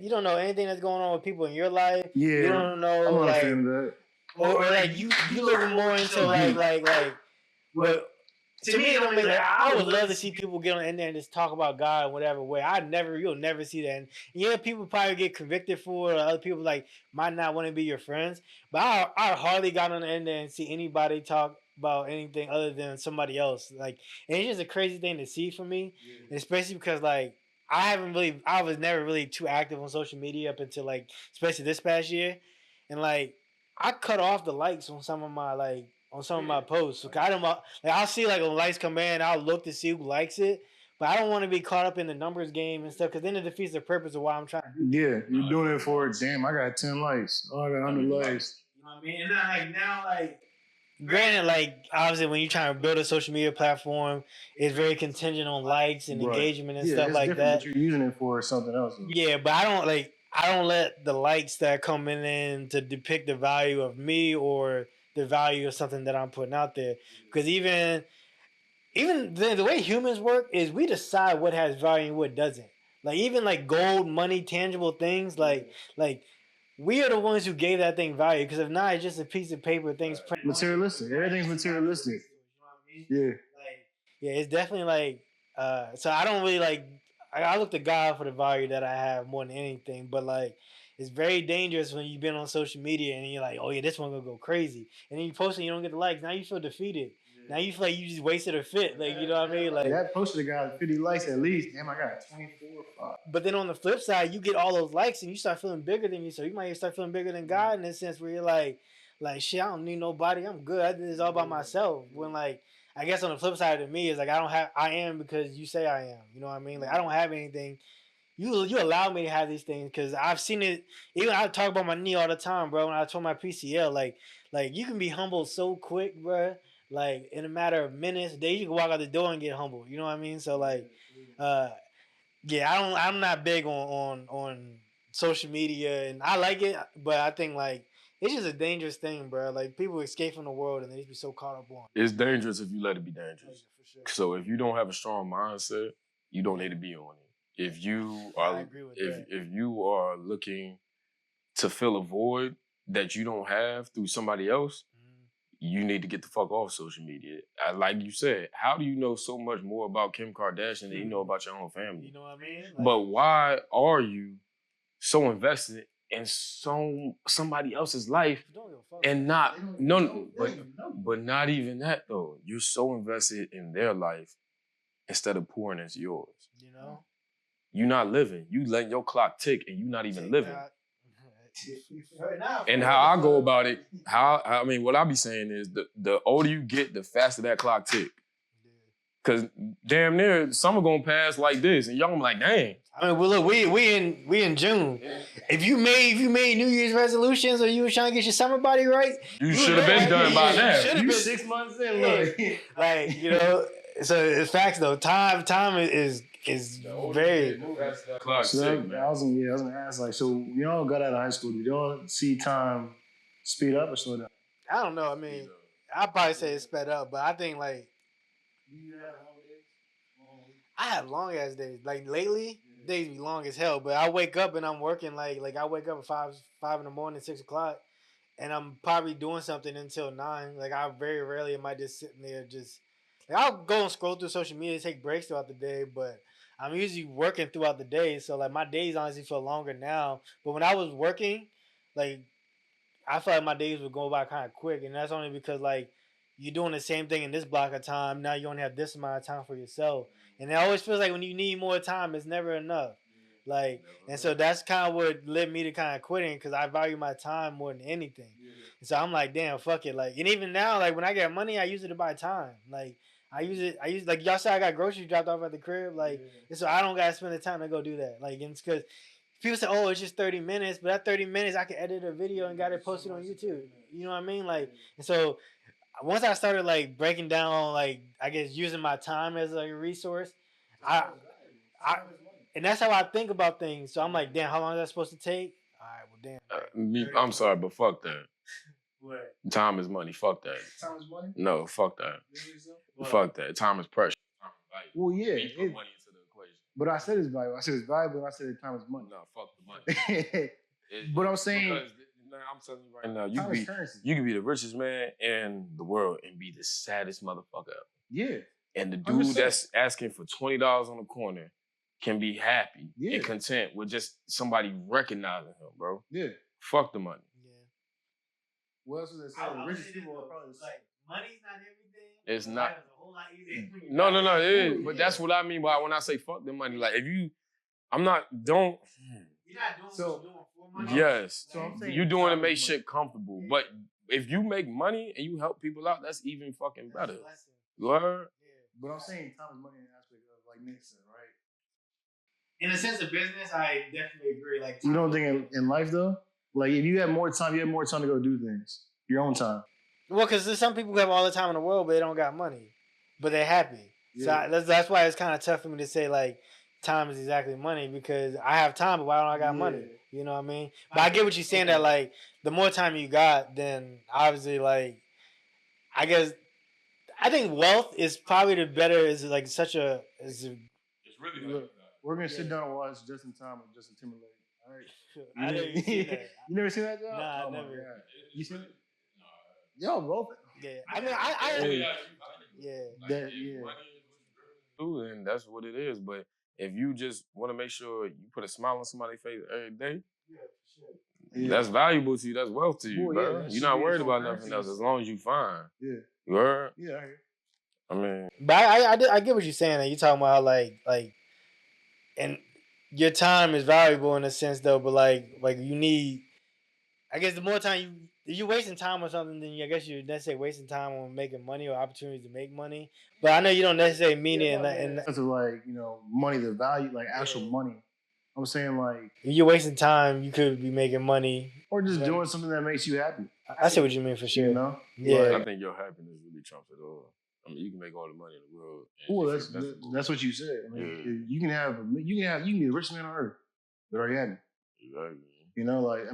don't know anything that's going on with people in your life. Yeah. You don't know, I'm like, that. or like you looking more into like what to me it don't make, like, I would love to see people get on in there and just talk about God in whatever way. You'll never see that. And yeah, people probably get convicted for it, or other people like might not want to be your friends. But I hardly got on the end there and see anybody talk about anything other than somebody else. Like, and it's just a crazy thing to see for me, and especially because like I was never really too active on social media up until like especially this past year, and like I cut off the likes on some of my posts. So I'll see like when likes come in, I'll look to see who likes it, but I don't want to be caught up in the numbers game and stuff because then it defeats the purpose of why I'm trying to do. Yeah, you're doing it for damn. I got 10 likes. Oh, I got 100 likes. You know what I mean? And then, like now, like granted, like obviously when you're trying to build a social media platform, it's very contingent on likes and engagement and stuff like that. What you're using it for is something else. Yeah, but I don't let the likes that come in to depict the value of me or the value of something that I'm putting out there. Because even the way humans work is we decide what has value and what doesn't. Like even like gold, money, tangible things, like we are the ones who gave that thing value. Because if not, it's just a piece of paper. Things materialistic. Everything's materialistic. Yeah. Yeah, it's definitely like. So I don't really like. I look to God for the value that I have more than anything. But like, it's very dangerous when you've been on social media and you're like, oh yeah, this one gonna go crazy, and then you post and you don't get the likes. Now you feel defeated. Now you feel like you just wasted a fit. Like, you know what I mean? Like that posted got 50 likes at least. Damn, I got 24 or 5. But then on the flip side, you get all those likes and you start feeling bigger than you. So you might even start feeling bigger than God in this sense where you're like shit, I don't need nobody. I'm good. I did this all by myself. When like, I guess on the flip side of me is like, I am because you say I am. You know what I mean? Like I don't have anything. You allow me to have these things because I've seen it. Even I talk about my knee all the time, bro. When I told my PCL, like you can be humbled so quick, bro. Like in a matter of minutes, days you can walk out the door and get humbled. You know what I mean? So like, yeah, I'm not big on social media, and I like it, but I think like it's just a dangerous thing, bro. Like people escape from the world and they just be so caught up on. It's dangerous if you let it be dangerous. For sure. So if you don't have a strong mindset, you don't need to be on it. If you are looking to fill a void that you don't have through somebody else, you need to get the fuck off social media. Like you said, how do you know so much more about Kim Kardashian than you know about your own family? You know what I mean? Like, but why are you so invested in somebody else's life and not but not even that though? You're so invested in their life instead of pouring into yours. You know? You're not living. You letting your clock tick and you're not even living. And how I go about it, what I be saying is the older you get, the faster that clock tick. Cause damn near summer gonna pass like this, and y'all gonna be like, dang. I mean, well, look, we in June. If you made New Year's resolutions or you were trying to get your summer body right, you should have been done by now. You 6 months in, look. Like, you know. So it's facts though. Time is is The older very. you get, the faster that clock So tick, that, man. I was gonna ask, like, so when y'all got out of high school, did y'all see time speed up or slow down? I don't know. I mean, I'd probably say it's sped up, but I think like I have long ass days. Like lately, days be long as hell. But I wake up and I'm working like I wake up at 5 in the morning, 6 o'clock, and I'm probably doing something until 9. Like I very rarely am I just sitting there just like I'll go and scroll through social media, take breaks throughout the day, but I'm usually working throughout the day. So like my days honestly feel longer now. But when I was working, like I feel like my days would go by kind of quick, and that's only because like you're doing the same thing in this block of time. Now you only have this amount of time for yourself, and it always feels like when you need more time, it's never enough. Like, and so that's kind of what led me to kind of quitting because I value my time more than anything. And so I'm like, damn, fuck it. Like, and even now, like when I get money, I use it to buy time. Like, I use like y'all said, I got groceries dropped off at the crib. Like, and so I don't gotta spend the time to go do that. Like, and it's because people say, "Oh, it's just 30 minutes," but that 30 minutes I can edit a video and got it posted on YouTube. You know what I mean? Like, and so once I started like breaking down, like I guess using my time as like a resource, I, I, and that's how I think about things. So I'm like, damn, how long is that supposed to take? All right, well, damn. I'm sorry, but fuck that. What? Time is money. Fuck that. Time is money? No, fuck that. What? Fuck that. Time is precious. Well, yeah. You put money into the equation. But I said it's valuable. I said it's valuable, and I said time is money. No, fuck the money. But I'm saying, because, I'm telling you right now, time is currency. you can be the richest man in the world and be the saddest motherfucker ever. Yeah. And the dude 100%. that's asking for $20 on the corner can be happy and content with just somebody recognizing him, bro. Yeah. Fuck the money. Yeah. What else was I saying? The richest people are probably like money's not everything. It's not. Life is a whole lot easier. No, it is. But that's what I mean by when I say fuck the money. Like if you, don't. You're not doing what you're doing for money. Yes. So I'm saying You're doing to time is make money. shit comfortable. But if you make money and you help people out, that's even fucking better. You heard? But I'm saying time is money in the aspect of like Nick said, right? In a sense of business, I definitely agree. Like You don't think in life though? Like if you have more time, you have more time to go do things. Your own time. well, because there's some people who have all the time in the world, but they don't got money, but they're happy. Yeah. So that's why it's kind of tough for me to say like time is exactly money because I have time, but why don't I got money? You know what I mean? But I get what you're saying that like the more time you got, then obviously like I guess I think wealth is probably the better is like such a is. It's really Look, we're gonna sit down and watch Just in Time with Justin Timberlake. All right. I never seen that. You never seen that, Joe? Nah, Oh my never. God. You seen it? Yo, both. Yeah, I mean, I yeah. That, yeah. And that's what it is. But if you just want to make sure you put a smile on somebody's face every day, that's valuable to you. That's wealth to you, bro. Yeah, You're not worried about nothing else as long as you fine. Yeah. You heard? Yeah, I hear. I mean, but I get what you're saying. And you talking about how like, and your time is valuable in a sense though. But like you need, I guess the more time you're wasting time on something, then I guess you're necessarily wasting time on making money or opportunities to make money. But I know you don't necessarily mean it. And That's like money, the value, like actual money. I'm saying like if you're wasting time, you could be making money or just doing something that makes you happy. I see what you mean for sure. You know? Yeah. I think your happiness really trumps it all. I mean, you can make all the money in the world. Well, that's what you said. I mean, you can be the richest man on earth, but are you happy? Exactly. You know, like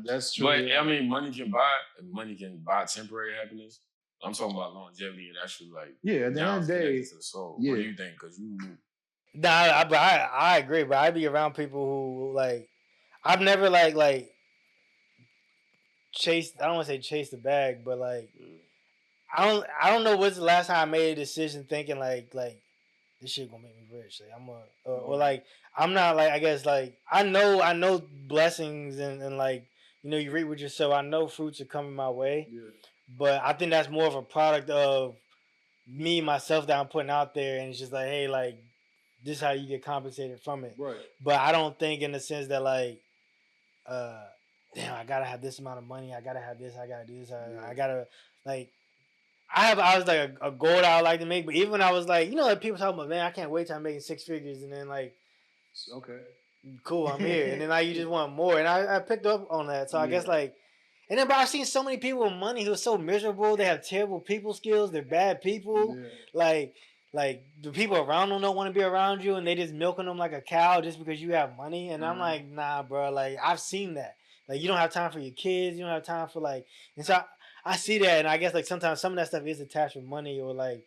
that's true. But I mean, money can buy temporary happiness. I'm talking about longevity and actually like at the end of the day, to the soul. Yeah. What do you think? Because you. Nah, I agree, but I be around people who like I've never like chased. I don't want to say chase the bag, but like I don't know what's the last time I made a decision thinking like this shit gonna make me rich. Like or like I'm not like I guess like I know blessings and like you reap what you sow. I know fruits are coming my way, but I think that's more of a product of me myself that I'm putting out there, and it's just like hey like. This is how you get compensated from it. Right. But I don't think in the sense that like, damn, I gotta have this amount of money. I gotta have this. I gotta do this. I gotta like. I was like a goal that I would like to make, but even when I was like, like people talking about, man, I can't wait till I'm making 6 figures, and then like, okay, cool, I'm here, and then now you just want more, and I picked up on that. So I guess like, and then but I've seen so many people with money who are so miserable. They have terrible people skills. They're bad people. Like like the people around them don't want to be around you, and they just milking them like a cow just because you have money. And I'm like, nah, bro. Like I've seen that. Like you don't have time for your kids. You don't have time for like, and so I see that, and I guess like sometimes some of that stuff is attached with money or like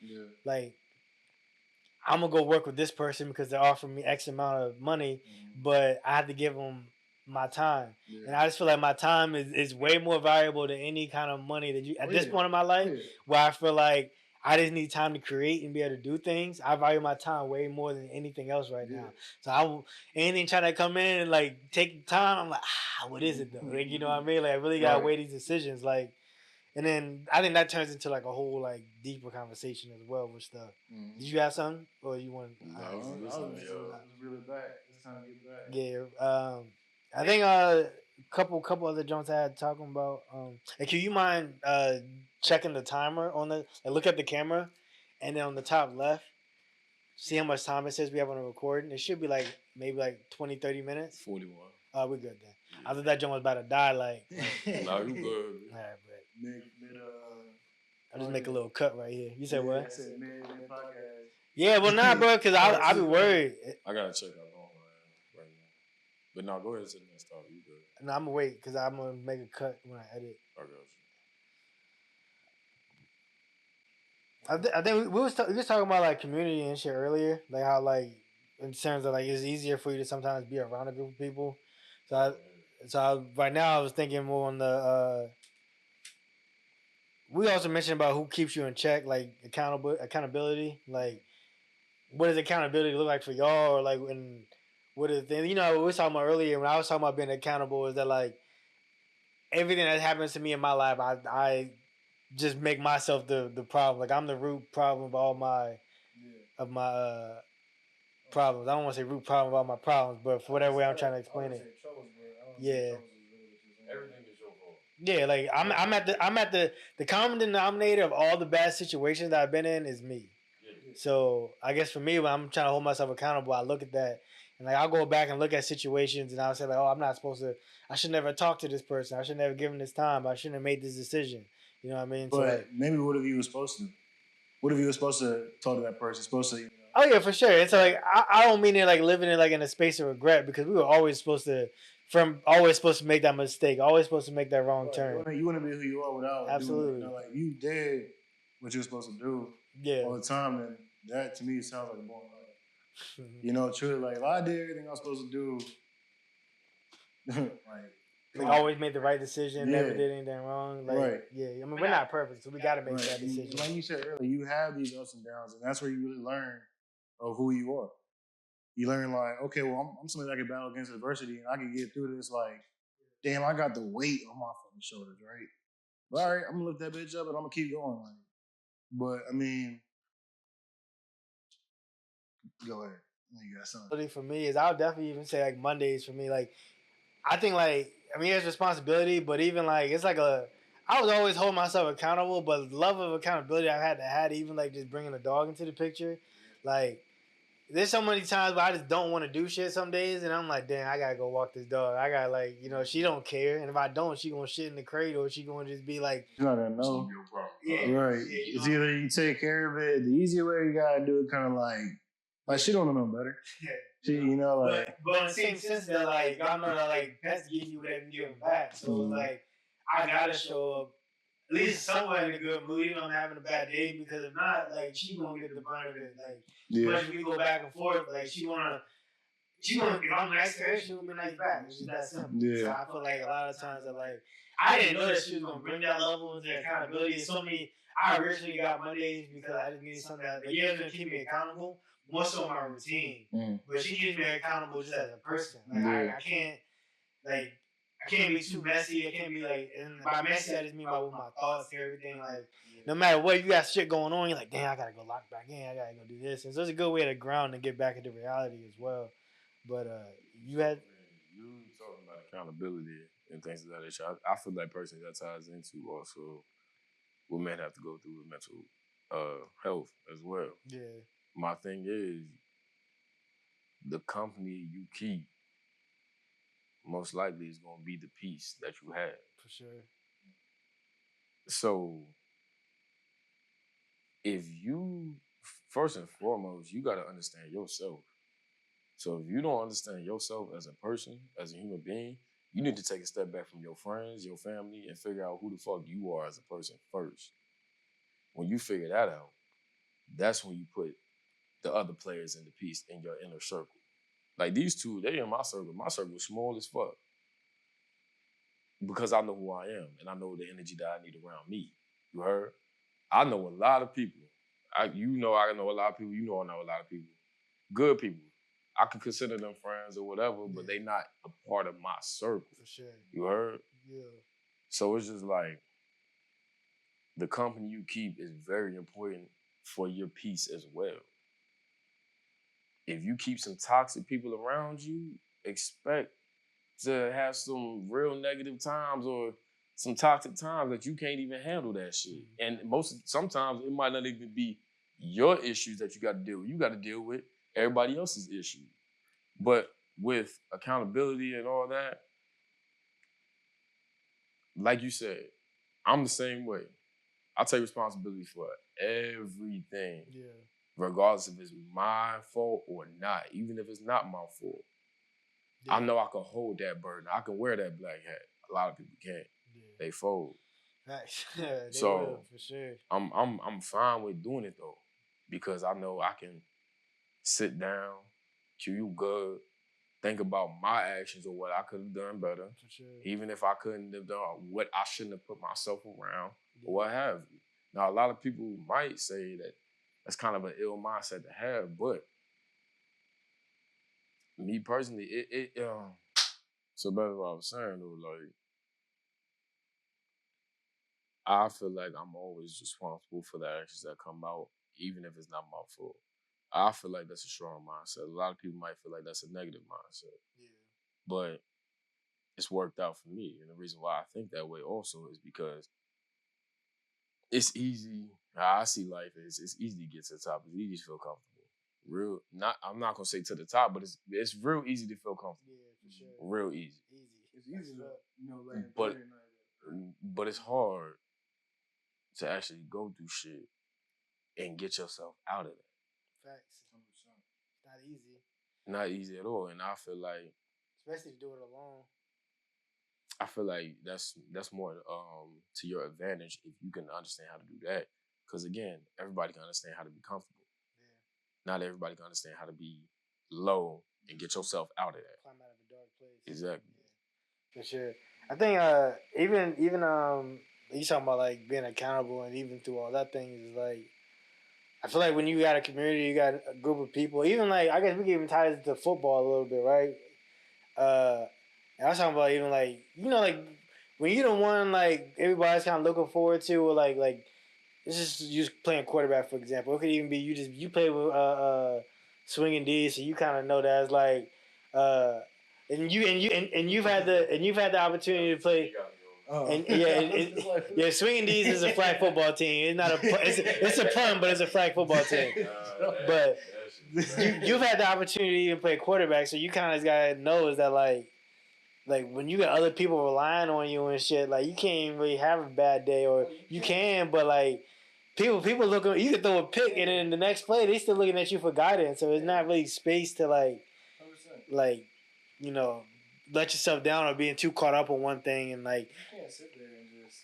I'm gonna go work with this person because they're offering me X amount of money, but I have to give them my time, and I just feel like my time is way more valuable than any kind of money that you at this point in my life, where I feel like I just need time to create and be able to do things. I value my time way more than anything else right now. So I will anything trying to come in and like take time. I'm like, what is it though? Like you know what I mean? Like I really gotta weigh these decisions. Like, and then I think that turns into like a whole like deeper conversation as well with stuff. Did you have something, or you want? No, I was really bad. It's time to get back. Yeah. I think couple other joints I had talking about. And can you mind checking the timer on the like, look at the camera, and then on the top left, see how much time it says we have on the recording. It should be like maybe like 20, 30 minutes. 41. Oh, we're good then. Yeah. I thought that joint was about to die. Like nah, you good. All right, but I'll just make a little cut right here. You said what? I said mid podcast. Yeah, well, nah, bro, because I'll be worried. I gotta check out right now. But no, go ahead and say the next topic. You good? No, I'm gonna wait because I'm gonna make a cut when I edit. I got you. I think we was talking about like community and shit earlier, like how like in terms of like it's easier for you to sometimes be around a group of people. Right now I was thinking more on the. We also mentioned about who keeps you in check, like accountability. Like, what does accountability look like for y'all, or like when what are the things? You know, we were talking about earlier when I was talking about being accountable is that like everything that happens to me in my life, I just make myself the problem. Like I'm the root problem of all my problems. I don't want to say root problem of all my problems, but for whatever way I'm trying to explain it. Yeah. Everything is your fault. Yeah, like I'm at the common denominator of all the bad situations that I've been in is me. So I guess for me, when I'm trying to hold myself accountable, I look at that and like I'll go back and look at situations and I'll say like, oh, I'm not supposed to. I should never talk to this person. I should never give him this time. I shouldn't have made this decision. You know what I mean? But so like, maybe what if you were supposed to? What if you were supposed to talk to that person? Supposed to. Oh yeah, for sure. And so like I don't mean it like living in like in a space of regret because we were always supposed to. Always supposed to make that mistake. Always supposed to make that wrong turn. You want to be who you are without absolutely. Doing, like you did what you're supposed to do all the time, and that to me sounds like a boring life. You know, truly, like if I did everything I was supposed to do, like always made the right decision, never did anything wrong. Like, yeah, I mean we're not perfect, so we got to make that decision. Like you said earlier, you have these ups and downs, and that's where you really learn of who you are. You learn like, okay, well, I'm somebody that can battle against adversity, and I can get through this. Like, damn, I got the weight on my fucking shoulders, right? But all right, I'm gonna lift that bitch up, and I'm gonna keep going. Like, but I mean, go ahead. You got something. For me is I'll definitely even say like Mondays for me. Like, I think like it's responsibility, but even like it's like I was always holding myself accountable, but the love of accountability I had even like just bringing a dog into the picture, like. There's so many times where I just don't want to do shit some days, and I'm like, damn, I gotta go walk this dog. I gotta like, she don't care, and if I don't, she gonna shit in the crate, or she gonna just be like, you're not gonna know. Right. Yeah, it's either you take care of it the easier way, you gotta do it kind of like she don't know better. Yeah. She, like. But in the same sense that like y'all know that like pets give you whatever you give them back, so like I gotta show up. At least somewhere in a good mood, even if I'm having a bad day, because if not, like she gonna get the brunt of it. Like, especially we go back and forth, like she wanna. If I'm nice to her, she gonna be nice back. It's just that simple. Yeah. So I feel like a lot of times that like I didn't know that she was gonna bring that level of accountability. So many I originally got Mondays because I just needed something that like gonna keep me accountable, more so my routine. But she keeps me accountable just as a person. Like I can't like. I can't be too messy. I can't be like, and by messy, I just mean with my thoughts and everything. Like, no matter what, you got shit going on, you're like, damn, I gotta go lock back in. I gotta go do this. And so it's a good way to ground and get back into reality as well. But you talking about accountability and things of that nature. I feel like personally that ties into also what men have to go through with mental health as well. Yeah. My thing is the company you keep most likely is going to be the peace that you have. For sure. So, if you first and foremost, you got to understand yourself. So if you don't understand yourself as a person, as a human being, you need to take a step back from your friends, your family, and figure out who the fuck you are as a person first. When you figure that out, that's when you put the other players in the piece in your inner circle. Like these two, they in my circle. My circle is small as fuck. Because I know who I am and I know the energy that I need around me. You heard? I know a lot of people. I know a lot of people. You know I know a lot of people. Good people. I can consider them friends or whatever, but they not a part of my circle. For sure. You heard? Yeah. So it's just like the company you keep is very important for your peace as well. If you keep some toxic people around you, expect to have some real negative times or some toxic times that you can't even handle that shit. And sometimes it might not even be your issues that you got to deal with. You got to deal with everybody else's issues. But with accountability and all that, like you said, I'm the same way. I take responsibility for everything, regardless if it's my fault or not, even if it's not my fault. I know I can hold that burden. I can wear that black hat. A lot of people can't. They fold. Nice. So will, for sure. I'm fine with doing it though, because I know I can sit down, 𝐿𝐴 think about my actions or what I could have done better. For sure. Even if I couldn't have done what I shouldn't have put myself around or what have you. Now a lot of people might say that that's kind of an ill mindset to have, but me personally, so back to what I was saying though, like I feel like I'm always responsible for the actions that come out, even if it's not my fault. I feel like that's a strong mindset. A lot of people might feel like that's a negative mindset. Yeah. But it's worked out for me. And the reason why I think that way also is because it's easy. How I see life is it's easy to get to the top. It's easy to feel comfortable. I'm not gonna say to the top, but it's real easy to feel comfortable. Yeah, for sure. Real easy. It's easy to, but it's hard to actually go through shit and get yourself out of that. Facts. 100%. Not easy. Not easy at all. And I feel like, especially to do it alone, I feel like that's more to your advantage if you can understand how to do that. Because again, everybody can understand how to be comfortable. Yeah. Not everybody can understand how to be low and get yourself out of that. Climb out of a dark place. Exactly. Yeah. For sure. I think even you talking about like being accountable and even through all that thing is like, I feel like when you got a community, you got a group of people, even like, I guess we can even tie it to football a little bit, right? And I was talking about even like, like when you the one like everybody's kind of looking forward to, or like it's just you playing quarterback, for example. It could even be you play with swinging D, so you kind of know that it's like and you've had the opportunity to play. Swinging D's is a flag football team. It's not it's a pun, but it's a flag football team. But you've had the opportunity to play quarterback, so you kind of gotta know is that like when you got other people relying on you and shit, like you can't even really have a bad day, or you can, but like people looking, you can throw a pick and then the next play they still looking at you for guidance, so it's not really space to like let yourself down or being too caught up on one thing and like. You can't sit there and just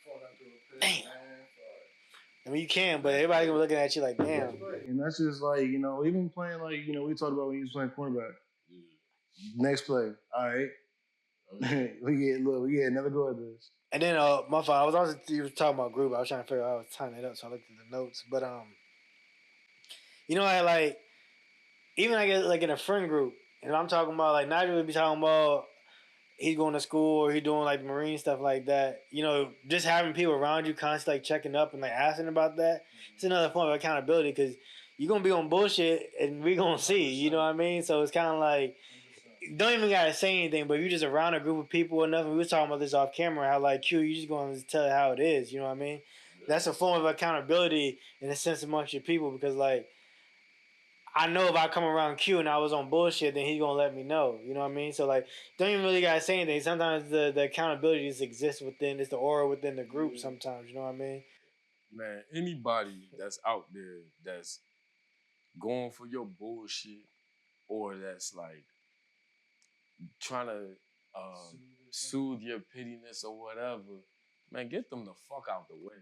fall down through a pit. Damn. I mean, you can, but everybody can be looking at you like, damn. And that's just like, even playing like, we talked about when you was playing cornerback. Next play, all right. we get another go at this. And then my fault. You was talking about group. I was trying to figure out how I was tying it up, so I looked at the notes. But I like even I get like in a friend group, and I'm talking about like Nigel would be talking about he's going to school or he's doing like Marine stuff like that. Just having people around you constantly like checking up and like asking about that. It's another form of accountability because you're gonna be on bullshit and we gonna see. You know what I mean? So it's kind of like. Don't even gotta say anything, but if you're just around a group of people enough, and we were talking about this off camera, how like Q, you just going to tell it how it is, you know what I mean? That's a form of accountability in a sense amongst your people because like I know if I come around Q and I was on bullshit, then he's gonna let me know, you know what I mean? So like don't even really gotta say anything. Sometimes the accountability just exists within, it's the aura within the group sometimes, you know what I mean? Man, anybody that's out there that's going for your bullshit or that's like trying to soothe your pittiness or whatever, man, get them the fuck out the way.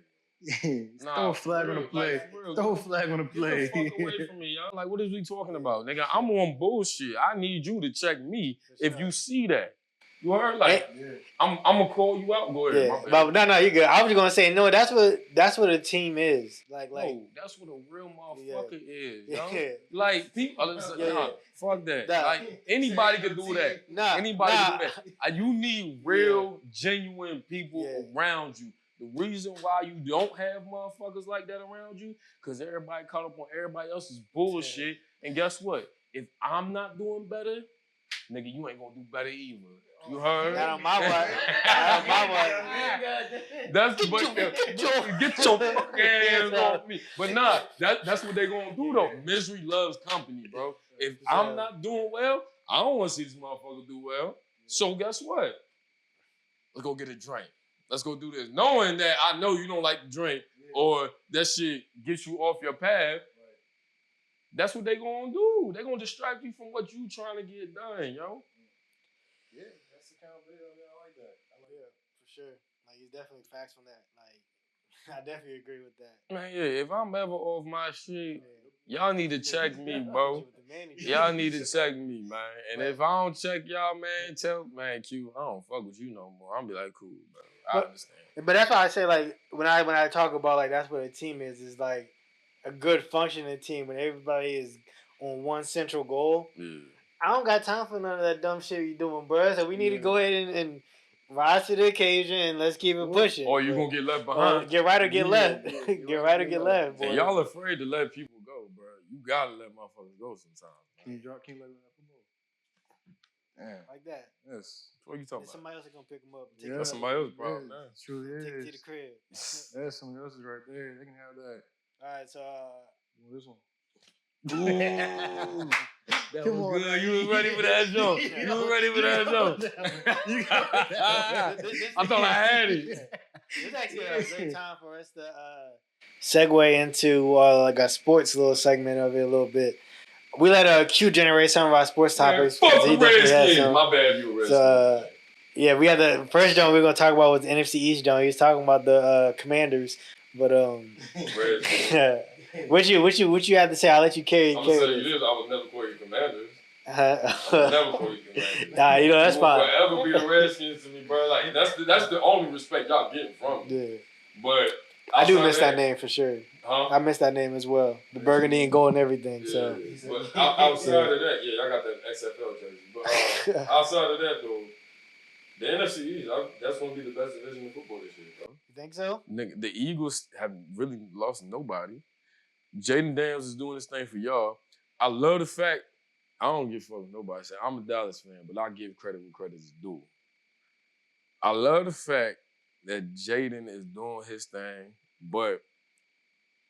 Throw a flag on the play. Throw a flag on the play. Get the fuck away from me, y'all. Like, what is we talking about? Nigga, I'm on bullshit. I need you to check me if you see that. You heard? Like, I'm gonna call you out. Go ahead. Yeah, but no, you good. I was just gonna say, no, that's what a team is. Like, no, that's what a real motherfucker is. Yeah. Yo. Like, people, fuck that. Nah. Like, anybody can do that. Anybody can do that. You need real, genuine people around you. The reason why you don't have motherfuckers like that around you, because everybody caught up on everybody else's bullshit. And guess what? If I'm not doing better, nigga, you ain't gonna do better either. You heard? Not on my watch. Not on my watch. Get your fucking hands off me. But nah, that's what they gonna do though. Misery loves company, bro. If I'm not doing well, I don't want to see this motherfucker do well. So guess what? Let's go get a drink. Let's go do this. Knowing that I know you don't like to drink or that shit gets you off your path. That's what they gonna do. They gonna distract you from what you trying to get done, yo. Yeah, that's the kind of video I like that. For sure. Like, it's definitely facts on that. Like, I definitely agree with that. Man, yeah, if I'm ever off my shit, y'all need to check me, bro. Y'all need to check me, man. And if I don't check y'all, man, Q, I don't fuck with you no more. I'll be like, cool, bro. I understand. But that's why I say, like, when I talk about, like, that's what a team is like a good functioning team when everybody is on one central goal. Yeah. I don't got time for none of that dumb shit you doing, bro. So we need to go ahead and rise to the occasion and let's keep it pushing. Or you gonna get left behind. Get right or get left. Get right or get left, boy. And y'all afraid to let people go, bro. You gotta let motherfuckers go sometimes. Can you let me football? Damn. Like that. Yes. What are you talking about? Somebody else is gonna pick them up. That's somebody else's problem. Yeah, true is. Take it to the crib. That's somebody else's right there. They can have that. All right, so this one. Ooh. That Come was on, good. You was ready for that joke. You was ready for that joke. I thought I had it. It's actually a great time for us to segue into like a sports little segment of it a little bit. We let Q generate some of our sports topics. Fuck the Redskins. My bad, you were Redskins. Yeah, we had the first joint we were gonna talk about was the NFC East joint. He was talking about the Commanders, but what you have to say? I'll let you carry. I'm gonna tell you this: I would never call you Commanders. Never call you Commanders. Nah, you know that's fine. Forever be the Redskins to me, bro. Like that's the only respect y'all getting from me. Yeah. But I do miss that name for sure. Huh? I miss that name as well. The burgundy and gold and everything. Yeah, So. But outside of that, I got that XFL jersey. But outside of that, though, the NFC East, that's gonna be the best division in football this year, bro. You think so? Nigga, the Eagles have really lost nobody. Jaden Daniels is doing this thing for y'all. I love the fact I don't give a fuck with nobody. Say I'm a Dallas fan, but I give credit when credit is due. I love the fact that Jaden is doing his thing, but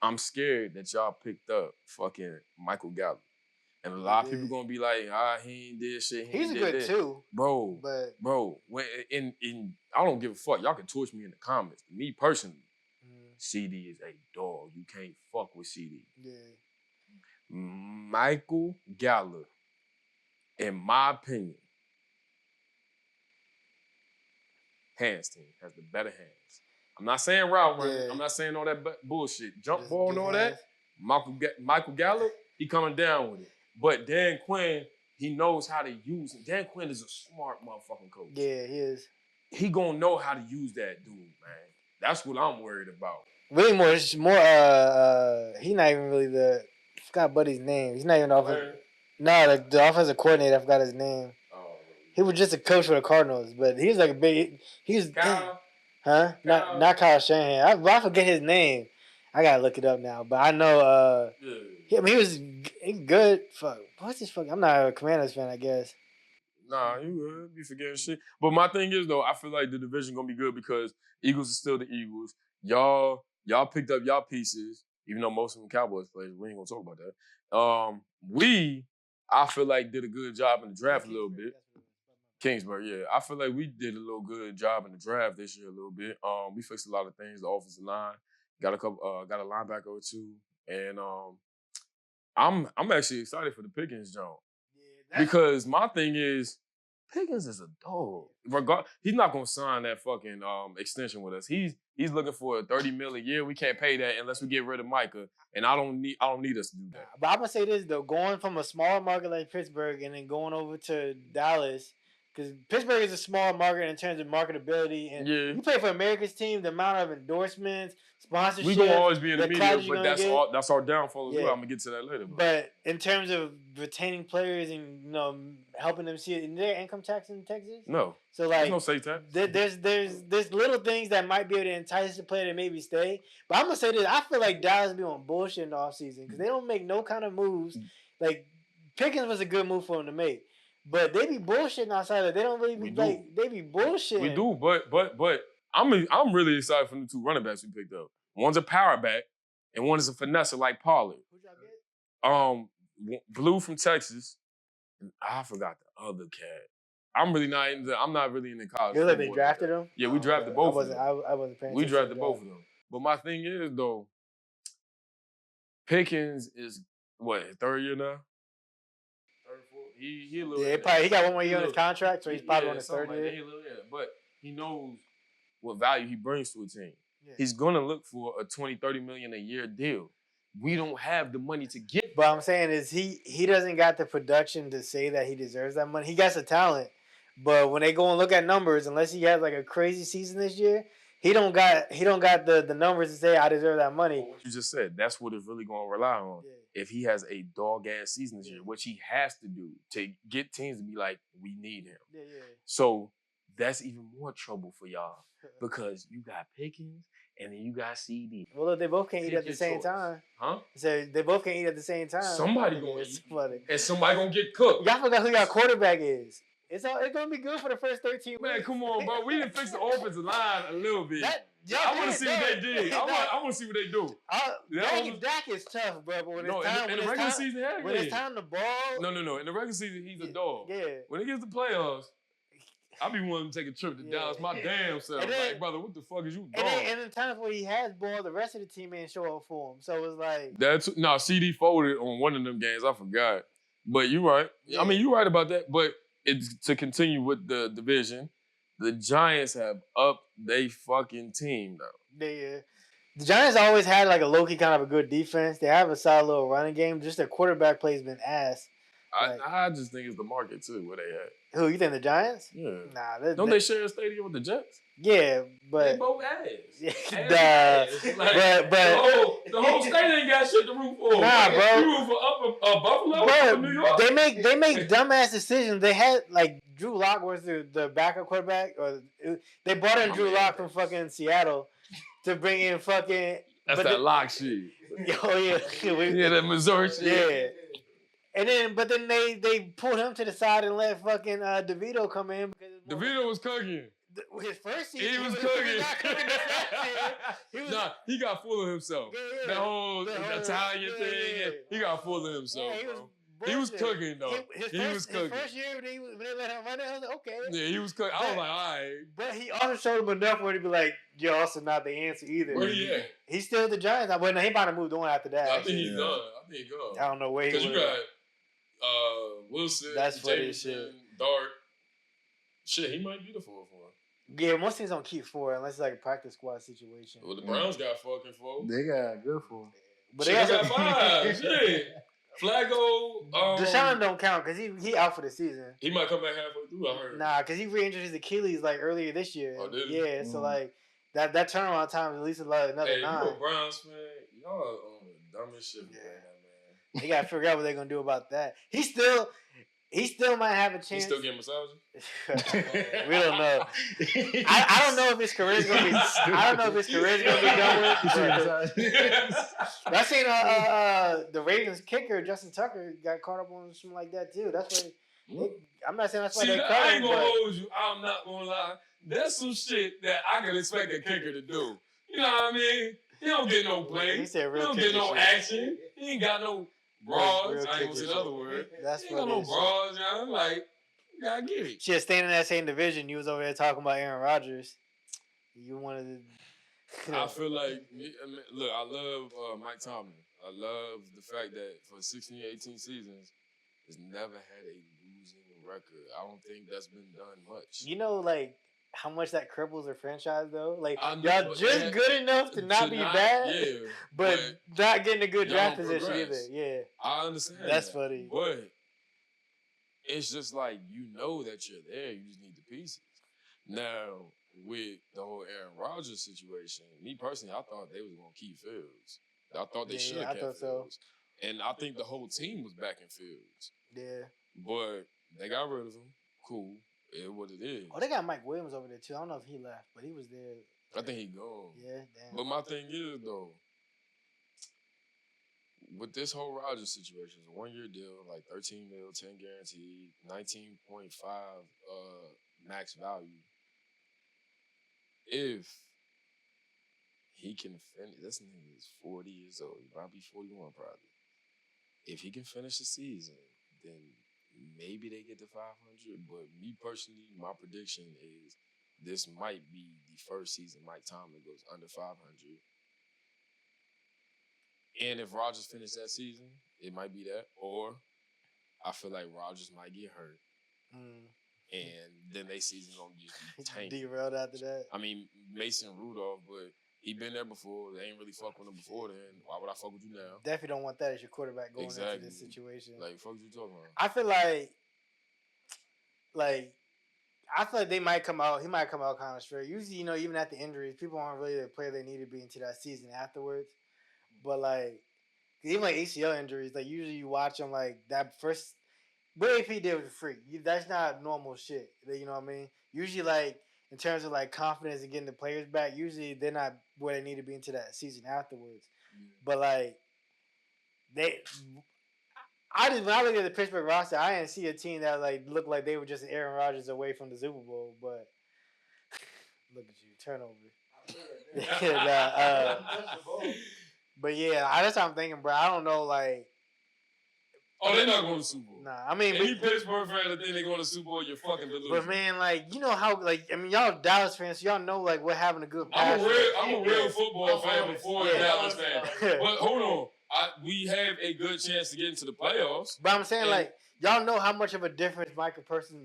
I'm scared that y'all picked up fucking Michael Gallup. And a lot of people gonna be like, he ain't did shit. He's a good too. Bro, but when I don't give a fuck. Y'all can torch me in the comments. Me personally, CD is a dog. You can't fuck with CD. Yeah. Michael Gallup, in my opinion, hands team has the better hands. I'm not saying route running. Yeah. I'm not saying all that bullshit. Jump ball and all that. Michael Gallup, he coming down with it. But Dan Quinn, he knows how to use it. Dan Quinn is a smart motherfucking coach. Yeah, he is. He gonna know how to use that dude, man. That's what I'm worried about. Really more, he's not even really I forgot Buddy's name. He's not even the offensive coordinator, I forgot his name. Oh. He was just a coach for the Cardinals, but he's like Not Kyle Shanahan. I forget his name. I gotta look it up now, but I know. He's good. Fuck, what's this fuck? I'm not a Commanders fan, I guess. Nah, you would be forgetting shit. But my thing is though, I feel like the division gonna be good because Eagles are still the Eagles. Y'all picked up y'all pieces, even though most of them Cowboys players. We ain't gonna talk about that. I feel like did a good job in the draft a little bit. Kingsbury, yeah. I feel like we did a little good job in the draft this year a little bit. We fixed a lot of things. The offensive line got a linebacker or two, and I'm actually excited for the Pickens joint. Yeah, Because my thing is, Pickens is a dog. He's not gonna sign that fucking extension with us. He's looking for $30 million a year. We can't pay that unless we get rid of Micah. And I don't need us to do that. But I'm gonna say this though, going from a small market like Pittsburgh and then going over to Dallas, because Pittsburgh is a small market in terms of marketability, and you play for America's team, the amount of endorsements, sponsorships. We gonna always be in the media, but that's our downfall as well. I'm gonna get to that later. But in terms of retaining players and helping them see it, is there income tax in Texas? No. So like, there's no state tax. There's little things that might be able to entice the player to maybe stay. But I'm gonna say this: I feel like Dallas be on bullshit in the offseason because they don't make no kind of moves. Like Pickens was a good move for them to make, but they be bullshitting outside of. They don't really be they be bullshitting. We do, but I'm really excited for the two running backs we picked up. One's a power back, and one is a finesser like Pollard. Who'd y'all get? Blue from Texas. And I forgot the other cat. I'm not really into college. You like they drafted him? Yeah, we drafted both of them. I wasn't paying attention. We drafted both of them. But my thing is though, Pickens is what, third year now? Third, fourth? He a little he got one more year on his contract, so he's probably on his third year. But he knows what value he brings to a team. Yeah. He's gonna look for a $20-30 million a year deal. We don't have the money to get. But I'm saying is he doesn't got the production to say that he deserves that money. He got the talent, but when they go and look at numbers, unless he has like a crazy season this year, he don't got the numbers to say I deserve that money. What you just said, that's what it's really gonna rely on. Yeah. If he has a dog ass season this year, which he has to do to get teams to be like, we need him. Yeah. So that's even more trouble for y'all because you got Pickens. And then you got CD. Well, look, they both can't eat at the same time. Huh? So they both can't eat at the same time. Somebody gonna eat. And somebody gonna get cooked. Y'all forgot who y'all quarterback is. It's gonna be good for the first 13 weeks. Man, come on, bro. We didn't fix the offensive line a little bit. I want to see what they did. I want to see what they do. Dak is tough, bro. But when in the regular season, when it's time to ball. No. In the regular season, he's a dog. Yeah. When it gets to playoffs, I be wanting to take a trip to Dallas my damn self. Like, brother, what the fuck is you doing? And in times where he has ball, the rest of the team ain't show up for him. So it's like CD folded on one of them games. I forgot. But you're right. Yeah. I mean, you're right about that. But it's to continue with the division. The Giants have upped they fucking team though. The Giants always had like a low-key kind of a good defense. They have a solid little running game. Just their quarterback play has been ass. I just think it's the market too, where they at. Who, you think the Giants? Yeah. Nah. Don't they share a stadium with the Jets? Yeah, but... They both ass. But the whole state ain't got shit to root for. Nah, bro. You root for Buffalo or New York? They make dumbass decisions. They had, like, Drew Lock was the backup quarterback. They brought in Drew Lock from fucking Seattle to bring in fucking... That's that Lock shit. Oh, yeah. Yeah, that Missouri shit. Yeah. And then they pulled him to the side and let fucking DeVito come in because DeVito was cooking. His first season, he was cooking. He got full of himself. Yeah. That whole Italian thing. He got full of himself. He was cooking though. He was cooking. His first year when they let him run it, I was like, okay. Yeah, he was cooking. I was like, all right. But he also showed him enough where he'd be like, you're also not the answer either. Where he at? He's still the Giants. Well, no, he about to move on after that. I think he's done. I think he's gone. I don't know where he Because you got Wilson, that's funny Jameson, shit. Dart. Shit, he might be the 4-4. Yeah, most teams don't keep 4 unless it's like a practice squad situation. Well, the Browns got fucking 4. They got good 4. But they got 5. Shit. Flacco. Deshaun don't count because he out for the season. He might come back halfway through, I heard. Nah, because he re-injured his Achilles like earlier this year. Oh, did he? Yeah, so like that turnaround time is at least another 9. Hey, you know Browns fan, y'all are on the dumbest shit. Yeah. They gotta figure out what they're gonna do about that. He still might have a chance. He still getting massages? We don't know. I don't know if his career's gonna be. I don't know if his career's gonna be done with. I seen the Ravens kicker Justin Tucker got caught up on something like that too. That's why. I'm not saying that's why they cut him. I ain't gonna hold you. I'm not gonna lie. That's some shit that I can expect a kicker to do. You know what I mean? He don't get no play. He don't get no action. He ain't got no bras. I ain't gonna say the other word. That's he ain't got no bras. You know? Like, you gotta get it. Shit, staying in that same division, you was over there talking about Aaron Rodgers. You wanted to. I feel like, look, I love Mike Tomlin. I love the fact that for 16, 18 seasons, it's never had a losing record. I don't think that's been done much. You know, like how much that cripples a franchise though. Like I know, y'all but just that- good enough to not be bad, yeah, but not getting a good y'all draft don't position progress. either. Yeah, I understand. That's that, funny. But it's just like you know that you're there. You just need the pieces. Now with the whole Aaron Rodgers situation, me personally, I thought they was gonna keep Fields. I thought they should have I kept thought so. Fields, and I think the whole team was backing Fields. Yeah. But they got rid of him. Cool. It what it is. Oh, they got Mike Williams over there too. I don't know if he left, but he was there. I think he gone. Yeah, damn. But my thing is though, with this whole Rodgers situation, it's a 1 year deal, like 13 mil, 10 guaranteed, 19.5 max value. If he can finish, this nigga is 40 years old. He might be 41 probably. If he can finish the season, then maybe they get to 500. But me personally, my prediction is this might be the first season Mike Tomlin goes under 500. And if Rodgers finished that season, it might be that. Or I feel like Rodgers might get hurt. And then they season gonna just be tanked. Derailed after that. I mean, Mason Rudolph, but he been there before. They ain't really fuck with him before then. Why would I fuck with you now? Definitely don't want that as your quarterback going into Exactly. this situation. Like, fuck you talking about? I feel like they might come out. He might come out kind of straight. Usually, you know, even at the injuries, people aren't really the player they need to be into that season afterwards. But like, even like ACL injuries, like usually you watch them like that first. What AP did was a freak. That's not normal shit. You know what I mean? Usually, like in terms of like confidence and getting the players back, usually they're not where they need to be into that season afterwards. But like when I look at the Pittsburgh roster, I didn't see a team that like looked like they were just Aaron Rodgers away from the Super Bowl. But look at you, turnover. But yeah, that's what I'm thinking, bro. I don't know, like. Oh, they're not going to the Super Bowl. Nah, I mean, any Pittsburgh fan that think they're going to the Super Bowl, you're fucking delusional. But man, like, you know how, like, I mean, y'all Dallas fans, so y'all know like what having a good pass. I'm a real football fan before a Dallas fan. But hold on, we have a good chance to get into the playoffs. But I'm saying, like, y'all know how much of a difference Michael Parsons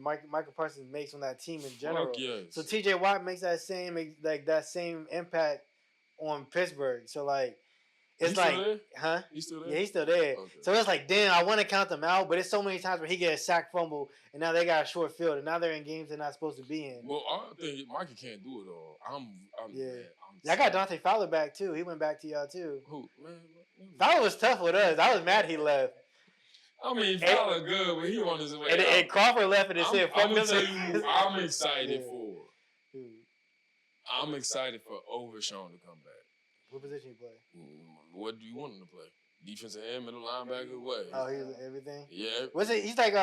makes on that team in general. Yes. So TJ Watt makes that same impact on Pittsburgh. So like. It's he's like, still there? huh? He's still there? Yeah, he's still there. Okay. So it's like, damn, I want to count them out, but it's so many times where he gets a sack fumble, and now they got a short field, and now they're in games they're not supposed to be in. Well, I think Mikey can't do it all. I got Dante Fowler back too. He went back to y'all too. Who? Man, Fowler was tough with us. I was mad he left. I mean, Fowler good, but he on his way. And Crawford left and said, "Fuck them." I'm gonna tell you, I'm excited for. I'm excited for 𝐿𝐵𝐿 to come back. What position he play? What do you want him to play? Defensive end, middle linebacker, what? Oh, he was everything? Yeah. Was it? He's like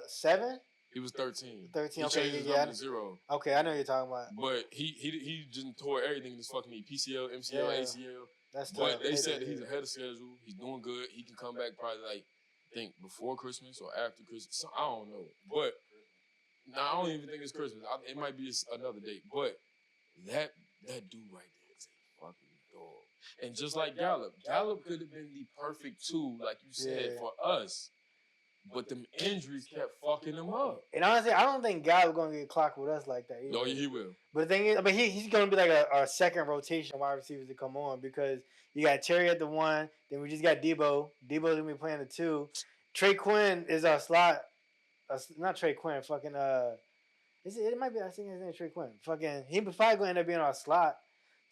7? He was 13. 13, he okay. changed his number to 0. Okay, I know what you're talking about. But he just tore everything in his fucking knee. PCL, MCL, ACL. That's tough. But they said that he's ahead of schedule. He's doing good. He can come back probably like, I think before Christmas or after Christmas. So, I don't know. But I don't even think it's Christmas. It might be another date. But that dude right there is a fucking dog. And just like Gallup could have been the perfect tool, like you said, for us. But them injuries kept fucking him up. And honestly, I don't think Gallup going to get clocked with us like that either. No, he will. But the thing is, I mean, he's going to be like a second rotation wide receivers to come on because you got Terry at the 1, then we just got Debo. Debo's going to be playing the 2. Trey Quinn is our slot. Not Trey Quinn, fucking, it might be, I think his name is Trey Quinn. Fucking, he probably going to end up being our slot.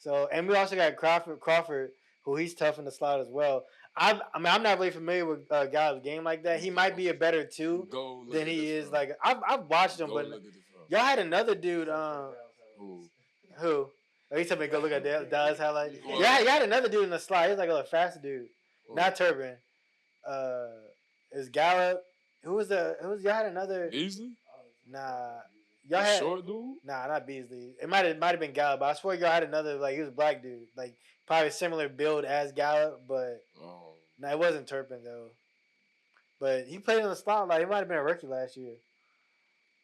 So, and we also got Crawford, who he's tough in the slot as well. I mean, I'm not really familiar with Gallup's game like that. He might be a better 2 than he is. Like, I've watched him, but y'all had another dude. Who? Oh, you told me to go look at Dallas highlight. Yeah, you had another dude in the slot. He's like a little faster dude. Not Turbin. Is Gallup? Y'all had another. Beasley? Nah. Y'all had short dude? Nah, not Beasley. It might have been Gallup. But I swear y'all had another, like, he was a black dude. Like, probably similar build as Gallup, but no, it wasn't Turpin though. But he played in the slot. Like, he might have been a rookie last year.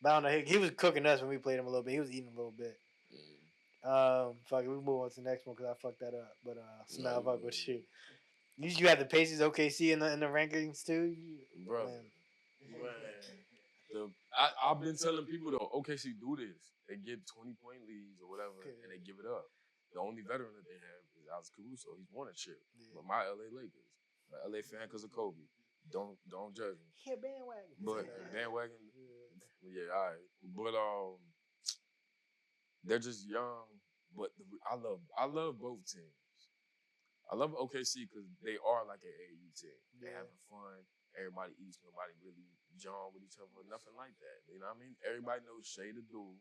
But I don't know. He was cooking us when we played him a little bit. He was eating a little bit. Fuck it. We move on to the next one because I fucked that up. But now I fuck with shit. You had the Pacers, OKC in the rankings too, Brother. Man. I've been telling people though, OKC do this. They get 20-point leads or whatever, and they give it up. The only veteran that they have is 𝐼𝐸𝐵𝐷𝐿. He's won a chip. Yeah. But my LA Lakers, my LA fan because of Kobe. Don't judge me. Yeah, bandwagon. But bandwagon, yeah, all right. But they're just young. But I love both teams. I love OKC because they are like an AAU team. They're having fun. Everybody eats. Nobody really John with each other. Nothing like that. You know what I mean? Everybody knows Shea the dude,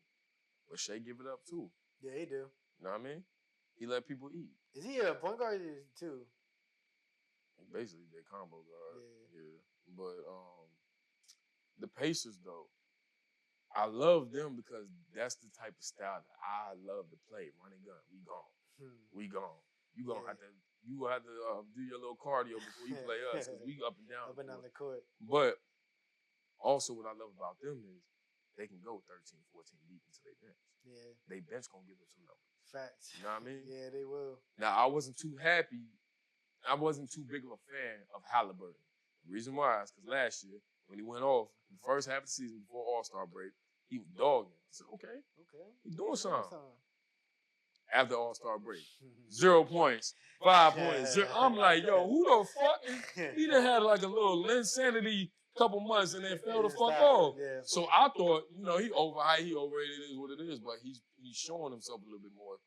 but Shea give it up too. Yeah, he do. You know what I mean? He let people eat. Is he a point guard too? Basically, they combo guard. Yeah. But the Pacers though, I love them because that's the type of style that I love to play. Running gun. We gone. We gone. You gonna have to do your little cardio before you play us because we up and down. Up and down the court. But also what I love about them is they can go 13, 14 deep into their bench. Yeah. They bench gonna give them some numbers. Facts. You know what I mean? Yeah, they will. Now I wasn't too happy. I wasn't too big of a fan of Halliburton. The reason why is because last year when he went off the first half of the season before All-Star break, he was dogging. I said, okay, he's doing something. After All-Star break, 0 points, 5 points. I'm like, yo, who the fuck is? He done had like a little insanity couple months and then fell the fuck off. Yeah. So I thought, he overrated is what it is, but he's showing himself a little bit more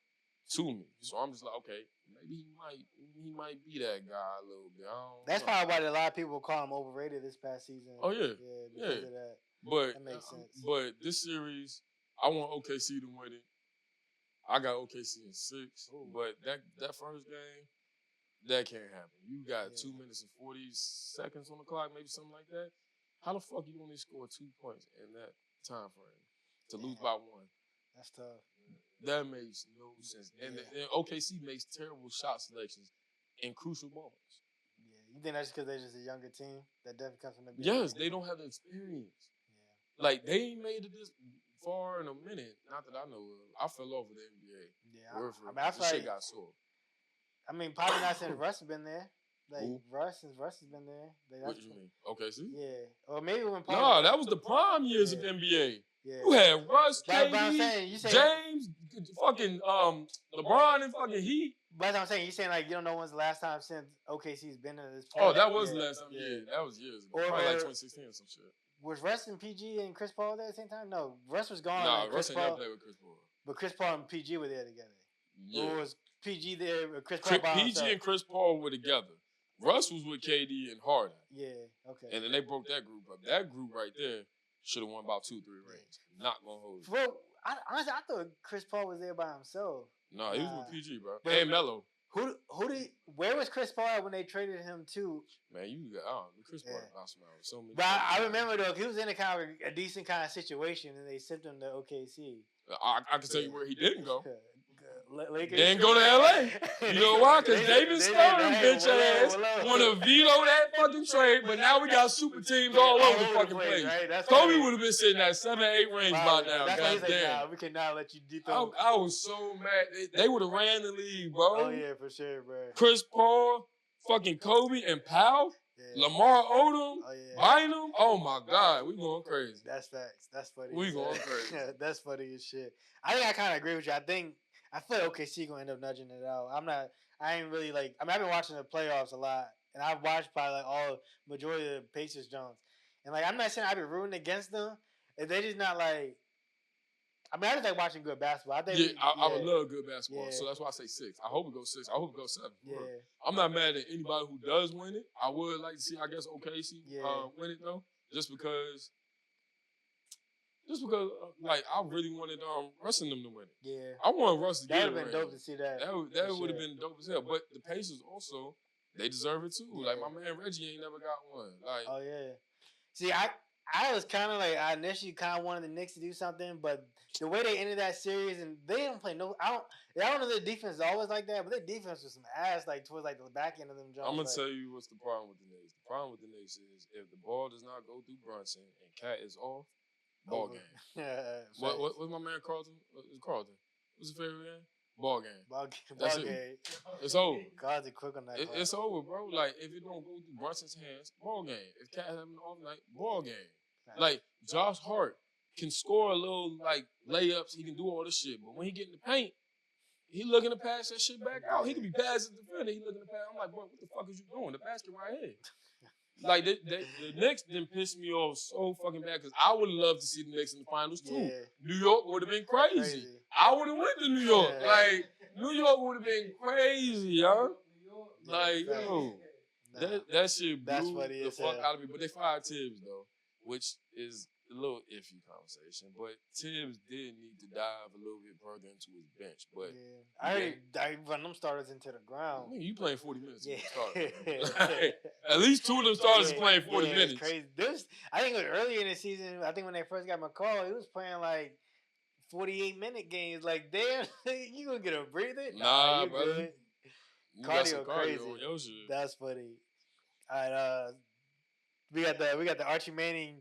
to me. So I'm just like, okay, maybe he might be that guy a little bit. That's probably why a lot of people call him overrated this past season. Oh yeah, because of that. But that makes sense. But this series, I want OKC to win it. I got OKC in 6, but that first game, that can't happen. You got 2 minutes and 40 seconds on the clock, maybe something like that. How the fuck you only score 2 points in that time frame to lose by 1? That's tough. That makes no sense. And OKC makes terrible shot selections in crucial moments. Yeah, you think that's because they're just a younger team that definitely comes from the Yes, they don't have the experience. Yeah, like they ain't made it this far in a minute. Not that I know of. I fell off with the NBA. Yeah, this shit got sore. I mean, probably not since Russ has been there. Like Who? Russ has been there. What do you mean? OKC? Yeah, or maybe when Paul. No, that was the prime years of NBA. Yeah. You had Russ, But KD, I'm saying, James, fucking LeBron, and fucking Heat. But I'm saying, you saying like you don't know when's the last time since OKC's been in this. Oh, that was the last time. Yeah, that was years ago. Probably like 2016 or some shit. Was Russ and PG and Chris Paul there at the same time? No, Russ was gone. Nah, Russ ain't never played with Chris Paul. But Chris Paul and PG were there together. Yeah. Or was PG there with Chris Paul by PG himself? and Chris Paul were together. Russ was with KD and Harden. Yeah, okay. And then they broke that group up. That group right there should have won about 2-3 rings. Not gonna hold you. Well, honestly, I thought Chris Paul was there by himself. No, he was with PG, bro. But and Melo. Where was Chris Paul at when they traded him to? Man, Chris Paul bounced around with so many. But I remember though, he was in a kind of a decent kind of situation, and they sent him to OKC. I can tell you where he didn't go. Lakers. Didn't go to LA. You know why? Because David Stern, bitch ass, want to veto that fucking trade, but now we got super teams all over the fucking place. Right? Kobe would have been sitting at 7 or 8 rings by now. God damn. Nah, we cannot let you do that. I was so mad. They would have ran the league, bro. Oh yeah, for sure, bro. Chris Paul, fucking Kobe, and Powell. Yeah. Lamar Odom, Bynum. Oh my God, we going crazy. That's facts. That's funny. We going crazy. That's funny as shit. I think I kind of agree with you. I feel like OKC gonna end up nudging it out. I ain't really like. I mean, I've been watching the playoffs a lot, and I've watched probably like majority of the Pacers Jones, and like I'm not saying I've been rooting against them. If they just not like. I mean, I just like watching good basketball. I would love good basketball, so that's why I say 6. I hope it goes 6. I hope it goes 7. Yeah. I'm not mad at anybody who does win it. I would like to see, I guess, OKC win it though, just because like I really wanted Russ and them to win it. Yeah. I want Russ to get it. That would have been dope to see that. That would have been dope as hell. But the Pacers also, they deserve it too. Yeah. Like my man Reggie ain't never got one. Like, oh yeah. See, I was kind of like, I initially kind of wanted the Knicks to do something, but the way they ended that series, and they didn't play I don't know their defense is always like that, but their defense was some ass like towards like the back end of them. I'm gonna tell you what's the problem with the Knicks. The problem with the Knicks is if the ball does not go through Brunson and Cat is off, ball game. What's my man Carlton? Carlton. What's his favorite game? Ball game. Ball That's it. game. It's over. God's a quick on that. It's over, bro. Like, if it don't go through Brunson's hands, ball game. If Cat having an off night, ball game. Like, Josh Hart can score a little, like, layups. He can do all this shit. But when he get in the paint, he looking to pass that shit back out. He could be passing the defender. He looking to pass. I'm like, bro, what the fuck is you doing? The basket right here. Like, the Knicks didn't piss me off so fucking bad because I would have loved to see the Knicks in the finals, too. Yeah. New York would have been crazy. I would have went to New York. Yeah. Like, New York would have been crazy, yo. Like, yo. That shit blew the fuck out of me. But they fired Tibbs, though, which is a little iffy conversation. But Tibbs did need to dive a little bit further into his bench. But I run them starters into the ground. I mean, you playing 40 minutes. Yeah. Like, at least 2 of them starters playing 40 minutes. It's crazy. I think it was earlier in the season. I think when they first got McCall, he was playing like 48-minute games. Like, damn, you gonna get a breather? Nah, brother. Good. Cardio crazy. That's funny. All right, we got the Archie Manning.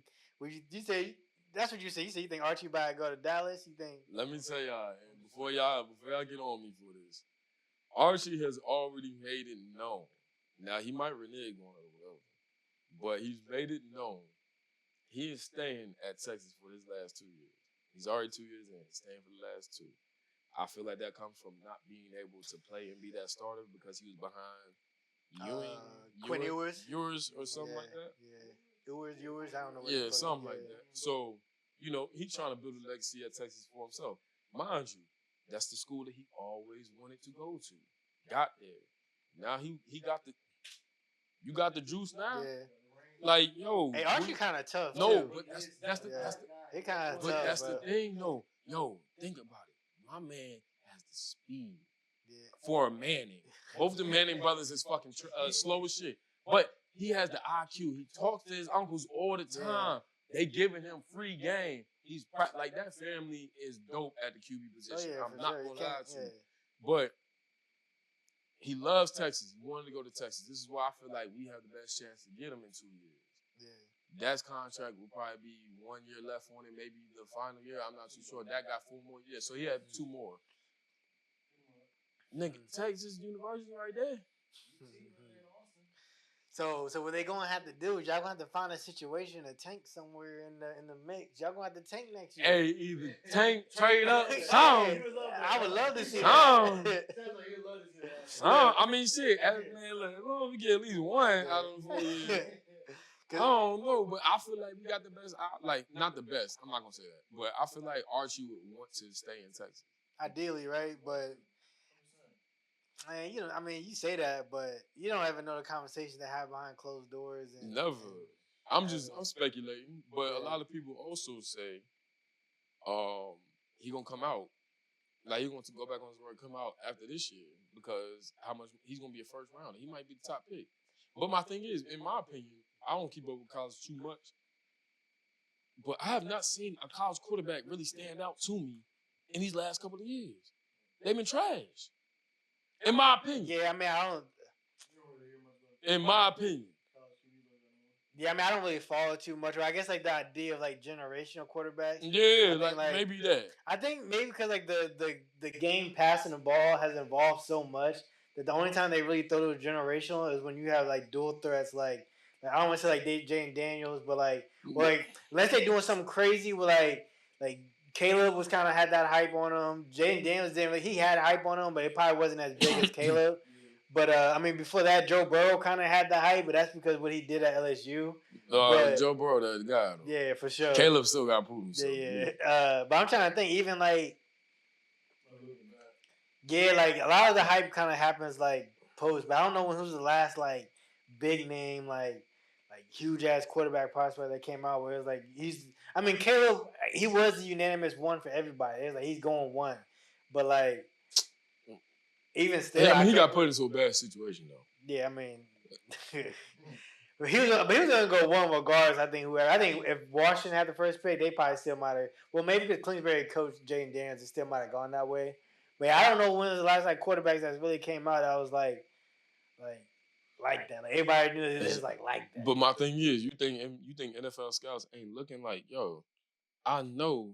You say that's what you say. You say you think Archie about to go to Dallas? You think? Let me tell y'all, before y'all get on me for this, Archie has already made it known. Now he might renege on it or whatever, but he's made it known he is staying at Texas for his last 2 years. He's already 2 years in, staying for the last 2. I feel like that comes from not being able to play and be that starter because he was behind Quinn Ewers or something like that. Yeah. Ewers, I don't know. Yeah, something like that. So, you know, he's trying to build a legacy at Texas for himself. Mind you, that's the school that he always wanted to go to. Got there. Now he got the. You got the juice now. Yeah. Like, yo. Hey, Archie kind of tough. No, too. but that's the. He kind of tough. But that's the thing, though. Yo, think about it. My man has the speed for a Manning. Both the Manning brothers is fucking slow as shit. But he has the IQ. He talks to his uncles all the time. They giving him free game. He's like, that family is dope at the QB position. I'm not gonna lie to you. But he loves Texas. He wanted to go to Texas. This is why I feel like we have the best chance to get him in 2 years. Yeah. That's contract will probably be 1 year left on it, maybe the final year. I'm not too sure. That got 4 more years, so he had 2 more. Nigga, Texas University right there. So what they gonna have to do is y'all gonna have to find a situation to tank somewhere in the mix. Y'all gonna have to tank next year. Hey, either tank, trade up, something. I would love to see that. I mean, shit. Man, look, we get at least one out of the 4 years. I don't know, but I feel like we got the best. Like, not the best. I'm not gonna say that, but I feel like Archie would want to stay in Texas. Ideally, right? But man, you know, I mean, you say that, but you don't ever know the conversations that have behind closed doors. And never. I'm speculating, but a lot of people also say, he gonna come out. Like, he wants to go back on his word, come out after this year because how much he's gonna be a first rounder. He might be the top pick. But my thing is, in my opinion, I don't keep up with college too much. But I have not seen a college quarterback really stand out to me in these last couple of years. They've been trash. In my opinion. Yeah, I mean, I don't. In my opinion. Yeah, I mean, I don't really follow too much. Or I guess like the idea of like generational quarterbacks. Yeah, like maybe that. I think maybe because like the game passing the ball has evolved so much that the only time they really throw to generational is when you have like dual threats like I don't want to say like Jaden Daniels, but like or like unless they doing something crazy with like Caleb was kind of had that hype on him. Jaden Daniels didn't he had hype on him, but it probably wasn't as big as Caleb. But I mean, before that, Joe Burrow kind of had the hype, but that's because what he did at LSU. Joe Burrow, that guy. Though. Yeah, for sure. Caleb still got proven. Yeah. But I'm trying to think, even like, like a lot of the hype kind of happens like post. But I don't know who's the last like big name like huge ass quarterback prospect that came out where it was like I mean, Caleb, he was the unanimous one for everybody. It's like he's going one, but like. Even still, yeah, I mean, he got put into a bad situation though. Yeah, I mean, but he was gonna go one regardless. I think if Washington had the first pick, they probably still might have. Well, maybe because Kingsbury coach Jaden Daniels still might have gone that way. But I don't know when was the last like quarterbacks that really came out that was like that. Like everybody knew it was like that. But my thing is, you think NFL scouts ain't looking like, yo, I know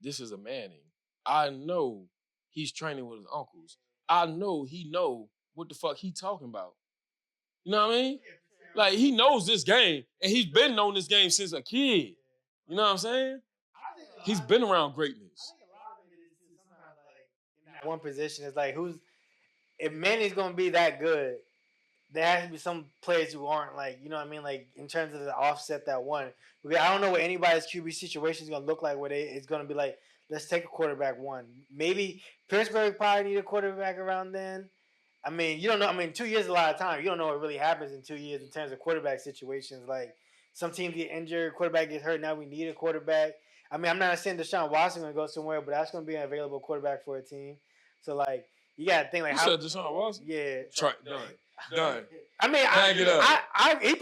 this is a Manning. I know he's training with his uncles. I know he know what the fuck he talking about. You know what I mean? Like, he knows this game, and he's been knowing this game since a kid. You know what I'm saying? He's been around greatness. One position is like, if Manny's gonna be that good, there has to be some players who aren't, like, you know what I mean, like, in terms of the offset that one. Because I don't know what anybody's QB situation is gonna look like. Where it's gonna be like, let's take a quarterback one. Maybe Pittsburgh probably need a quarterback around then. I mean, you don't know. I mean, 2 years is a lot of time. You don't know what really happens in 2 years in terms of quarterback situations. Like, some teams get injured, quarterback gets hurt. Now we need a quarterback. I mean, I'm not saying Deshaun Watson going to go somewhere, but that's going to be an available quarterback for a team. So, like, you got to think, like, you said Deshaun Watson? Yeah. Done. I mean, he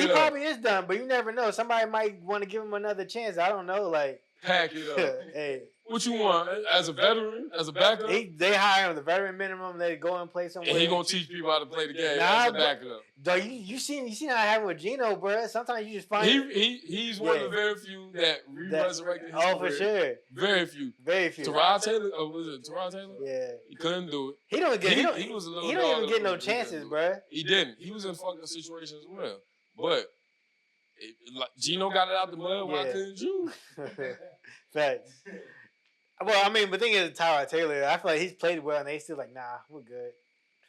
probably is done, but you never know. Somebody might want to give him another chance. I don't know. Like, pack it up. Hey. What you want? As a veteran? As a backup? They hire him the veteran minimum. They go and play somewhere. And he gonna teach people how to play the game as a backup. Dog, you seen how I have with Geno, bro. Sometimes you just find he's one of the very few that resurrected his career. For sure. Very few. Tyrod Taylor? Oh, was it Tyrod Taylor? Yeah. He couldn't do it. He don't even get no chances, bro. He didn't. He was in fucking situations as well. But like Geno got it out the mud. Why couldn't you? Facts. Well, I mean, the thing is, Tyrod Taylor, I feel like he's played well, and they still like, nah, we're good.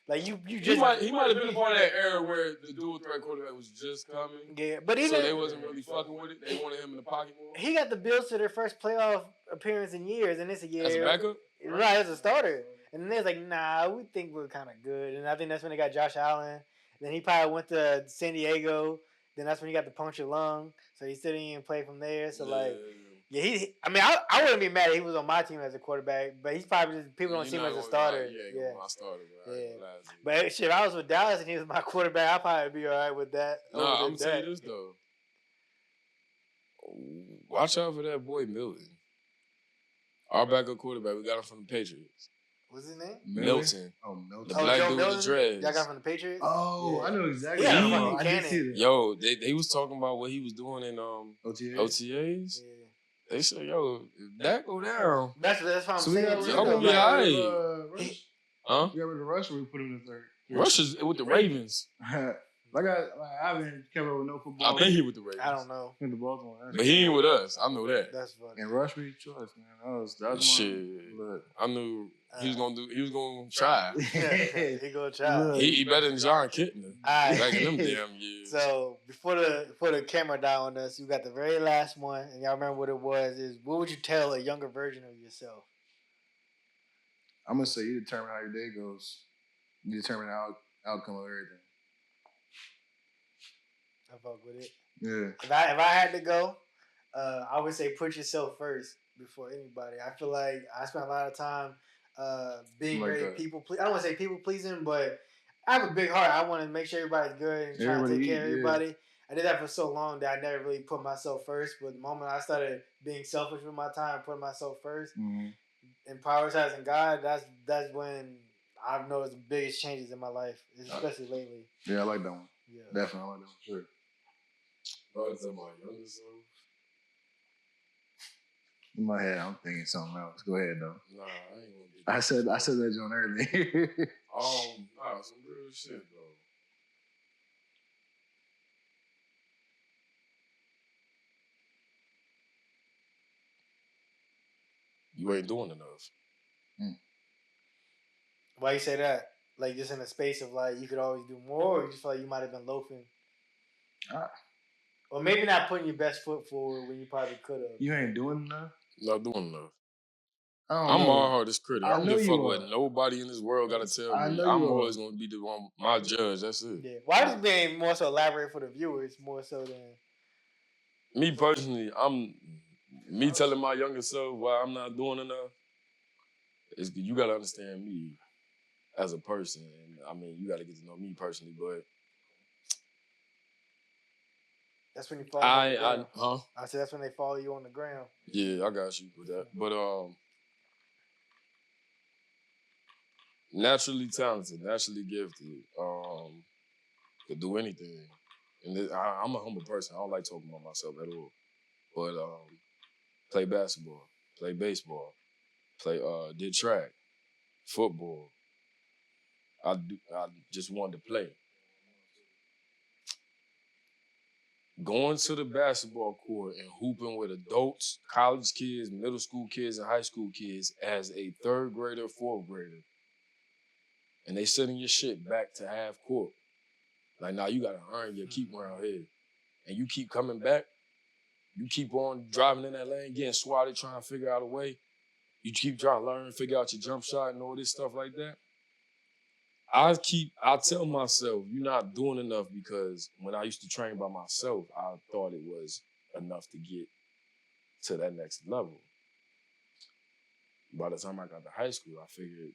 Like, you just... He might have been a part of that era where the dual threat quarterback was just coming. Yeah, but even... So they wasn't really fucking with it. They wanted him in the pocket more. He got the Bills to their first playoff appearance in years, and it's a year... As a backup? Right, as a starter. And then they're like, nah, we think we're kind of good. And I think that's when they got Josh Allen. Then he probably went to San Diego. Then that's when he got the punctured lung. So he still didn't even play from there. So, like... Yeah, I wouldn't be mad if he was on my team as a quarterback, but he's probably just, people don't see him as a starter. My starter. But shit, if I was with Dallas and he was my quarterback, I'd probably be all right with that. Nah, I'm gonna tell you this though. Watch out for that boy Milton. Our backup quarterback, we got him from the Patriots. What's his name? Milton. Oh, Milton. The black dude with the dreads. Y'all got him from the Patriots? Oh, yeah. I know exactly. Yeah, I did see that. Yo, they was talking about what he was doing in OTAs. Yeah. They said, yo, if that go down. That's what I'm saying. I'm gonna be all right. Huh? You got rid of Rush or we put him in third? Rush is with the Ravens. I haven't kept up with no football. I think he with the Ravens. I don't know. In the Baltimore. But he ain't with us. I know that. That's funny. And Rush we choice, man. That was shit. I knew he was gonna try. He gonna try. He better than 𝐿𝐿𝐫𝐞 back in them damn years. So before the camera died on us, you got the very last one, and y'all remember what it was. Is what would you tell a younger version of yourself? I'm gonna say you determine how your day goes. You determine the outcome of everything. I fuck with it. Yeah. If I had to go, I would say put yourself first before anybody. I feel like I spent a lot of time being very people. I don't want to say people pleasing, but I have a big heart. I want to make sure everybody's good and trying to take care of everybody. Yeah. I did that for so long that I never really put myself first. But the moment I started being selfish with my time, putting myself first, and prioritizing God, that's when I've noticed the biggest changes in my life, especially lately. Yeah, I like that one. Yeah, definitely, I like that one. Sure. In my head, I'm thinking something else. Go ahead, though. Nah, I ain't gonna I said that joint earlier. Some real shit, bro. You ain't doing enough. Why you say that? Like, just in a space of, like, you could always do more, or you just feel like you might have been loafing? Or maybe not putting your best foot forward when you probably could have. You ain't doing enough? Not doing enough. I'm my hardest critic. I don't give a fuck what nobody in this world got to tell me. I'm always going to be the one, my judge. That's it. Yeah. Why does being more so elaborate for the viewers more so than... Me personally, me telling my younger self why I'm not doing enough, is you got to understand me as a person. And I mean, you got to get to know me personally, but... That's when you follow on the ground. I said that's when they follow you on the ground. Yeah, I got you with that. But naturally talented, naturally gifted, could do anything. And I'm a humble person. I don't like talking about myself at all. But play basketball, play baseball, did track, football. I just wanted to play. Going to the basketball court and hooping with adults, college kids, middle school kids, and high school kids as a third grader, fourth grader, and they sending your shit back to half court. Like, nah, you gotta earn your keep around here. And you keep coming back, you keep on driving in that lane, getting swatted, trying to figure out a way. You keep trying to learn, figure out your jump shot and all this stuff like that. I tell myself, you're not doing enough, because when I used to train by myself, I thought it was enough to get to that next level. By the time I got to high school, I figured,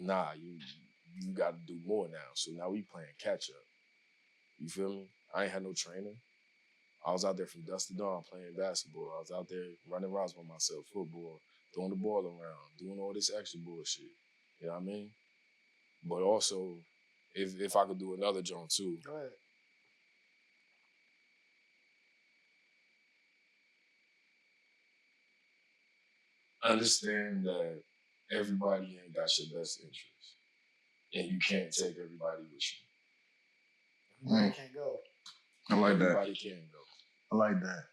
nah, you got to do more now. So now we playing catch up. You feel me? I ain't had no trainer. I was out there from dusk to dawn playing basketball. I was out there running routes by myself, football, throwing the ball around, doing all this extra bullshit. You know what I mean? But also, if I could do another joint too. Go ahead. Understand that everybody ain't got your best interest. And you can't take everybody with you. Everybody can't go. I like that. Everybody can go. I like that.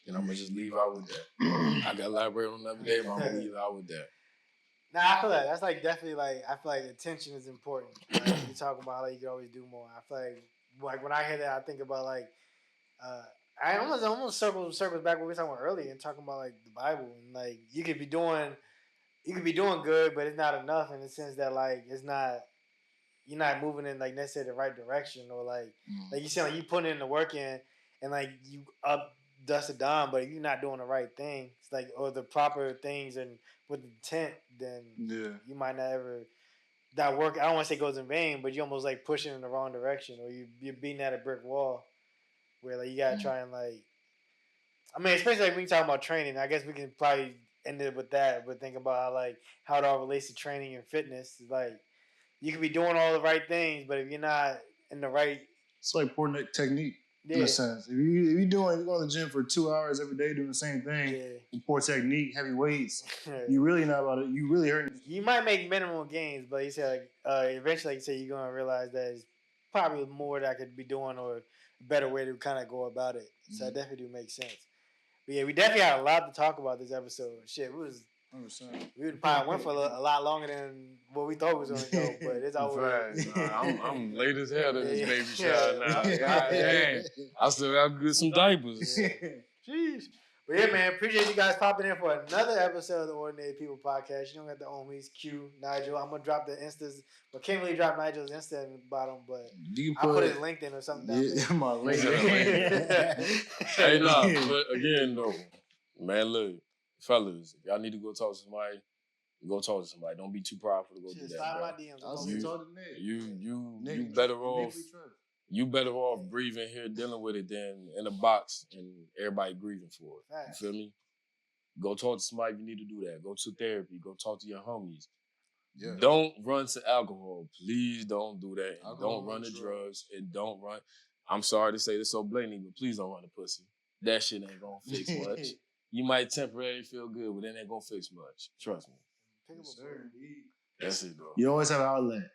And I'm going to just leave out with that. I got to elaborate on that day, but I'm going to leave out with that. Nah, I feel like that's like definitely like, I feel like attention is important. Like, you talk about how you can always do more. I feel like when I hear that, I think about like, I almost circles back what we were talking about earlier and talking about like the Bible, and like you could be doing good, but it's not enough in the sense that like you're not moving in like necessarily the right direction, or like you saying like you putting in the work in and like you up dust it down, but if you're not doing the right thing, it's like, or the proper things and with intent, then you might not ever, that work, I don't want to say goes in vain, but you almost like pushing in the wrong direction, or you're beating at a brick wall where like you gotta try and like, I mean, especially like when you talk about training, I guess we can probably end it with that, but think about how it all relates to training and fitness. It's like you could be doing all the right things, but if you're not in the right, it's like poor technique. In a sense, if you go to the gym for 2 hours every day doing the same thing, poor technique, heavy weights, you really not about it. You really hurting. You might make minimal gains, but you say eventually, like you say, you're gonna realize that it's probably more that I could be doing, or a better way to kind of go about it. So that definitely do make sense. But yeah, we definitely had a lot to talk about this episode. Shit, we probably went for a lot longer than what we thought we was gonna go, but it's always. I'm late as hell in this baby shower now. God damn, I still got to get some diapers. Jeez. But yeah, man, appreciate you guys popping in for another episode of the Ordinary People Podcast. You don't got the homies, Q, Nigel. I'm gonna drop the Instas, but can't really drop Nigel's Insta in the bottom, but I'll put his LinkedIn or something down there. My LinkedIn. Hey, nah, but again, though, man, look, fellas, if y'all need to go talk to somebody, go talk to somebody. Don't be too prideful to go do that, slide bro. my DMs. I was talking to Nick. You better off. You better off breathing here, dealing with it, than in a box and everybody grieving for it. Facts. You feel me? Go talk to somebody if you need to do that. Go to therapy. Go talk to your homies. Yeah. Don't run to alcohol. Please don't do that. Don't run to drugs. And don't run. I'm sorry to say this so blatantly, but please don't run to pussy. That shit ain't gonna fix much. You might temporarily feel good, but it ain't gonna fix much. Trust me. That's it, though. You always have an outlet.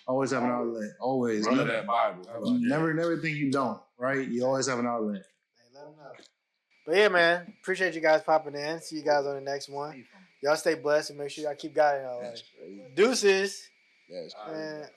Always have an outlet. Always. Run to that Bible. Never think you don't, right? You always have an outlet. Hey, let them know. But yeah, man, appreciate you guys popping in. See you guys on the next one. Y'all stay blessed and make sure y'all keep God in y'all life. Deuces. That's Man.